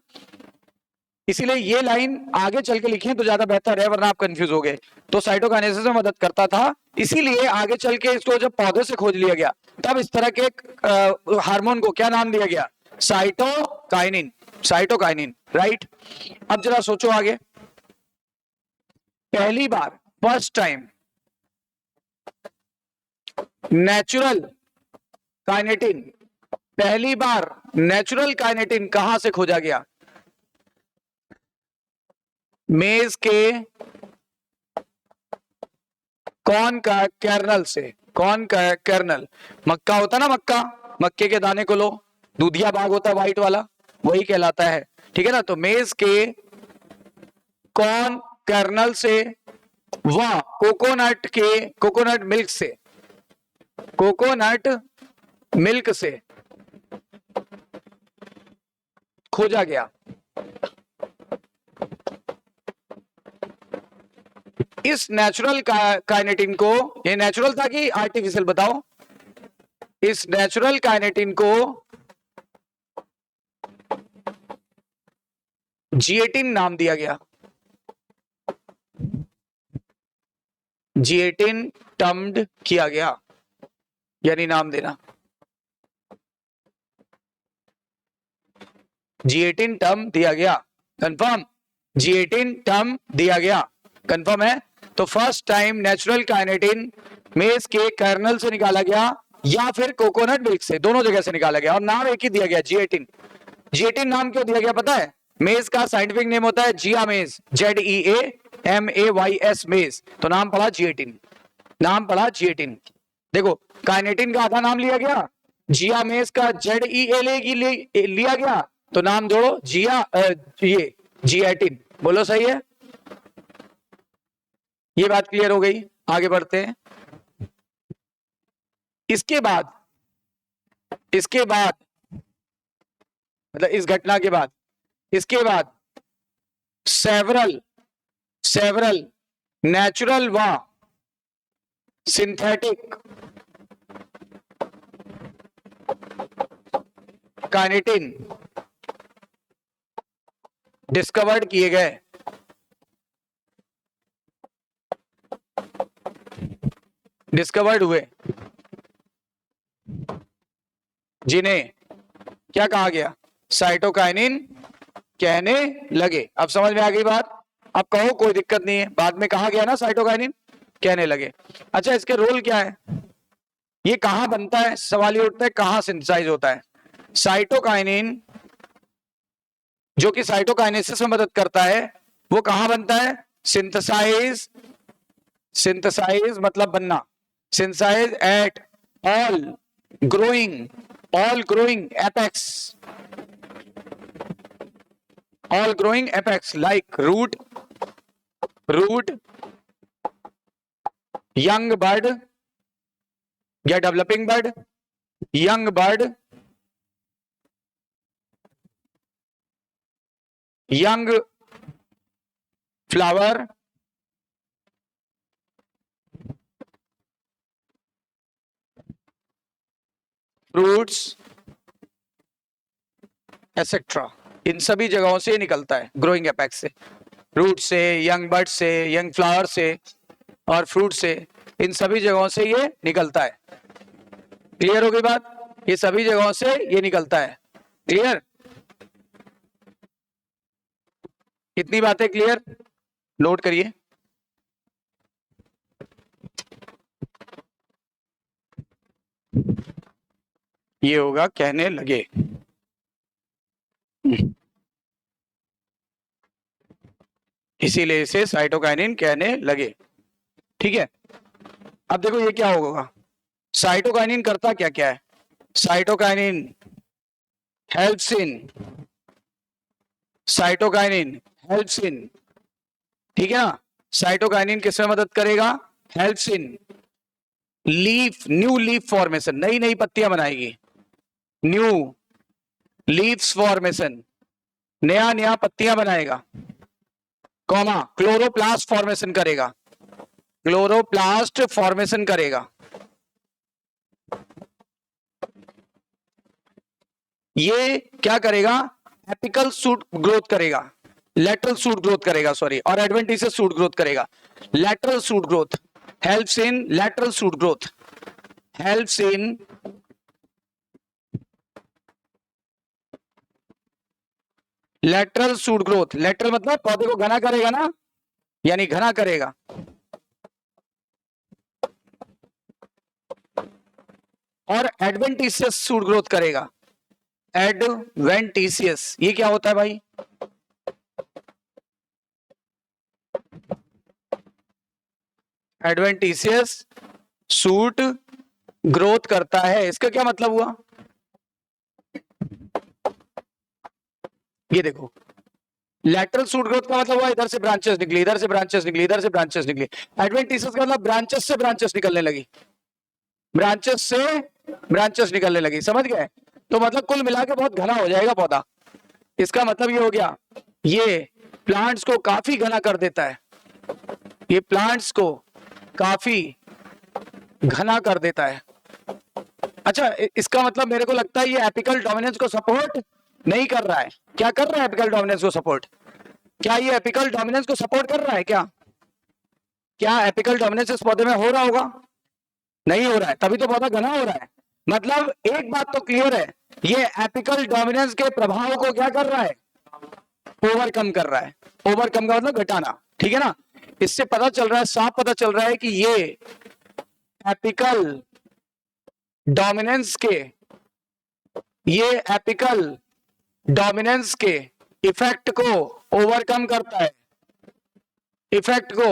इसीलिए ये लाइन आगे चल के लिखें तो ज्यादा बेहतर है, वरना आप कंफ्यूज हो गए। तो साइटोकाइनेसिस में मदद करता था, इसीलिए आगे चल के इसको जब पौधों से खोज लिया गया, तब इस तरह के हार्मोन को क्या नाम दिया गया, साइटोकाइनिन, साइटोकाइनिन, राइट। अब जरा सोचो आगे, पहली बार फर्स्ट टाइम नेचुरल काइनेटिन, पहली बार नेचुरल काइनेटिन कहां से खोजा गया, मेज के कौन का कर्नल से, कौन का कर्नल, मक्का होता ना, मक्का, मक्के के दाने को लो, दूधिया भाग होता है व्हाइट वाला, वही कहलाता है, ठीक है ना। तो मेज के कौन कर्नल से व कोकोनट मिल्क से, कोकोनट मिल्क से खोजा गया। इस नेचुरल काइनेटिन को, ये नेचुरल था कि आर्टिफिशियल बताओ, इस नेचुरल काइनेटिन को जिएटिन नाम दिया गया, जिएटिन टर्म्ड किया गया, यानी नाम देना, जिएटिन टर्म दिया गया, कंफर्म, जिएटिन टर्म दिया गया, कंफर्म है। तो फर्स्ट टाइम नेचुरल काइनेटिन मेज के कर्नल से निकाला गया, या फिर कोकोनट मिल्क से, दोनों जगह से निकाला गया और नाम एक ही दिया गया, G18। G18 नाम क्यों दिया गया पता है? मेज का साइंटिफिक नेम होता है जियामेज, ZEAMAYS मेज, तो नाम पड़ा G18, नाम पड़ा G18। देखो काइनेटिन का आधा नाम लिया गया, जियामेज का ZEA लिया गया, तो नाम जोड़ो ये G18। बोलो सही है? ये बात क्लियर हो गई, आगे बढ़ते हैं। इसके बाद मतलब इस घटना के बाद, इसके बाद सेवरल नेचुरल व सिंथेटिक काइनेटिन डिस्कवर्ड किए गए, डिस्कवर्ड हुए, जिन्हें क्या कहा गया? साइटोकाइनिन कहने लगे। अब समझ में आ गई बात? अब कहो कोई दिक्कत नहीं है, बाद में कहा गया ना साइटोकाइनिन कहने लगे। अच्छा इसके रोल क्या है? ये कहां बनता है? सवाल ये उठता है कहां सिंथेसाइज होता है? साइटोकाइनिन जो कि साइटोकाइनेसिस में मदद करता है, वो कहां बनता है? सिंथेसाइज मतलब बनना, synthesise at all growing apex like root, young bud या developing bud, young bud, young flower, fruits etcetera, इन सभी जगहों से निकलता है, ग्रोइंग एपेक्स से, रूट से, यंग बर्ड से, यंग फ्लावर से और फ्रूट से, इन सभी जगहों से ये निकलता है। क्लियर हो गई बात? ये सभी जगहों से ये निकलता है। क्लियर? इतनी बातें क्लियर? नोट करिए। ये होगा कहने लगे, इसीलिए इसे साइटोकाइनिन कहने लगे। ठीक है, अब देखो ये क्या होगा, साइटोकाइनिन करता क्या क्या है? साइटोकाइनिन हेल्प्स इन, ठीक है ना? साइटोकाइनिन किसमें मदद करेगा? Helps in new leaf formation, नई पत्तियां बनाएगी, न्यू लीव्स फॉर्मेशन, नया पत्तियां बनाएगा, कॉमा क्लोरोप्लास्ट फॉर्मेशन करेगा, ये क्या करेगा? एपिकल शूट ग्रोथ करेगा, लेटरल शूट ग्रोथ करेगा, सॉरी, और एडवेंटिशियस शूट ग्रोथ करेगा। Lateral shoot growth helps in lateral shoot growth, helps in lateral shoot growth. Lateral मतलब पौधे को घना करेगा ना, यानी घना करेगा। और एडवेंटिशियस शूट ग्रोथ करेगा, एडवेंटिशियस, ये क्या होता है भाई? एडवेंटिशियस शूट ग्रोथ करता है, इसका क्या मतलब हुआ? ये देखो, लैटरल शूट ग्रोथ का मतलब हुआ इधर से ब्रांचेस निकली, इधर से ब्रांचेस निकली, इधर से ब्रांचेस निकली। एडवेंटिशियस का मतलब ब्रांचेस से ब्रांचेस निकलने लगी, ब्रांचेस से ब्रांचेस निकलने लगी, समझ गए? तो मतलब कुल मिला के बहुत घना हो जाएगा पौधा। इसका मतलब ये हो गया, ये प्लांट्स को काफी घना कर देता है, ये प्लांट्स को काफी घना कर देता है। अच्छा, इसका मतलब मेरे को लगता है ये एपिकल डोमिनेंस को सपोर्ट नहीं कर रहा है। क्या कर रहा है एपिकल डोमिनेंस को सपोर्ट? क्या ये एपिकल डोमिनेंस को सपोर्ट कर रहा है? क्या एपिकल डोमिनेंस इस पौधे में हो रहा होगा? नहीं हो रहा है, तभी तो पौधा घना हो रहा है। मतलब एक बात तो क्लियर है, ये एपिकल डोमिनेंस के प्रभाव को क्या कर रहा है? ओवरकम कर रहा है। ओवरकम का मतलब घटाना, ठीक है ना? इससे पता चल रहा है, साफ पता चल रहा है कि ये एपिकल डोमिनेंस के, ये एपिकल डोमिनेंस के इफेक्ट को ओवरकम करता है, इफेक्ट को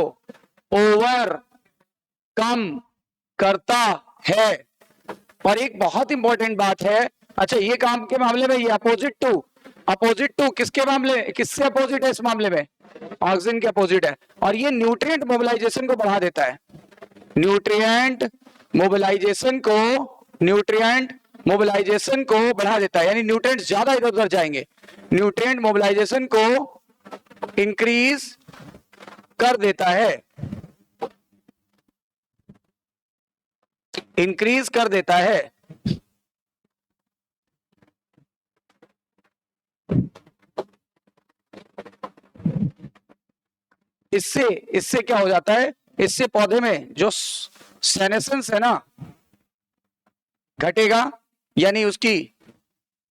ओवरकम करता है। और एक बहुत इंपॉर्टेंट बात है, अच्छा ये काम के मामले में ये अपोजिट टू किसके मामले, किससे अपोजिट है इस मामले में, ऑक्सीजन के अपोजिट है। और ये न्यूट्रिएंट मोबिलाइजेशन को बढ़ा देता है, न्यूट्रिएंट मोबिलाइजेशन को बढ़ा देता है, यानी न्यूट्रिएंट्स ज्यादा इधर उधर जाएंगे, न्यूट्रिएंट मोबिलाइजेशन को इंक्रीज कर देता है, इंक्रीज कर देता है। इससे क्या हो जाता है, इससे पौधे में जो सेनेसेंस है ना घटेगा, यानी उसकी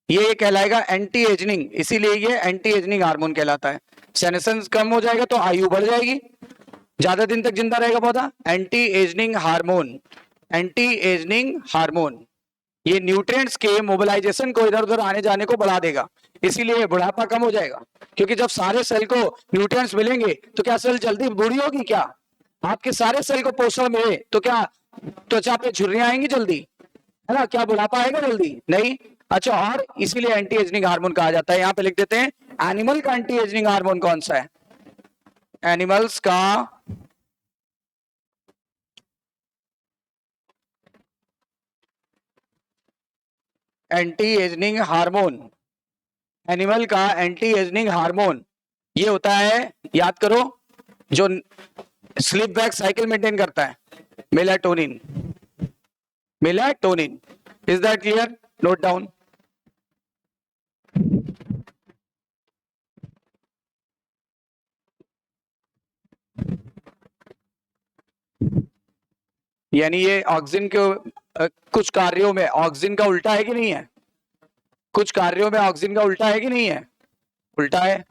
ये कहलाएगा एंटी एजिंग, इसीलिए ये एंटी एजिंग हार्मोन कहलाता है। सेनेसेंस कम हो जाएगा तो आयु बढ़ जाएगी, ज्यादा दिन तक जिंदा रहेगा पौधा। Anti ageing hormone, anti ageing hormone ये न्यूट्रिएंट्स के मोबिलाइजेशन को इधर उधर आने जाने को बढ़ा देगा, इसीलिए बुढ़ापा कम हो जाएगा। क्योंकि जब सारे सेल को न्यूट्रिएंट्स मिलेंगे तो क्या सेल जल्दी बूढ़ी होगी, क्या आपके सारे सेल को पोषण मिले तो क्या त्वचा पे झुर्रियां आएंगी जल्दी, है ना, क्या बुढ़ापा आएगा जल्दी, नहीं। अच्छा, और इसीलिए एंटी एजिंग हार्मोन कहा जाता है। यहां पे लिख देते हैं एनिमल का एंटी एजिंग हार्मोन कौन सा है, एनिमल्स का एंटी एजिंग हार्मोन, एनिमल का एंटी एजिंग हार्मोन ये होता है, याद करो, जो स्लीप बैक साइकिल मेंटेन करता है, melatonin, melatonin. Is that clear, note down. यानी ये ऑक्सीजन के कुछ कार्यों में ऑक्सीजन का उल्टा है कि नहीं है, कुछ कार्यों में ऑक्सीजन का उल्टा है कि नहीं है, उल्टा है।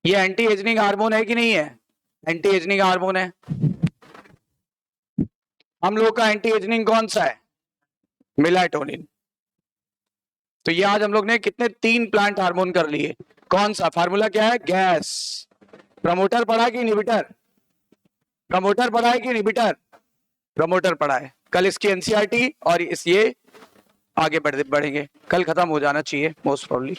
ये एंटी एजिंग हार्मोन है कि नहीं है, एंटी एजिंग हार्मोन है। हम लोग का एंटी एजिंग कौन सा है, मेलाटोनिन। तो ये आज हम लोग ने कितने 3 प्लांट हार्मोन कर लिए। कौन सा फार्मूला क्या है, गैस, प्रमोटर पढ़ा है कि इनहिबिटर, प्रमोटर पढ़ा है कि इनहिबिटर, प्रमोटर पढ़ा है। कल इसकी एनसीईआरटी और इस ये आगे बढ़ेंगे, कल खत्म हो जाना चाहिए मोस्ट प्रॉब्ली।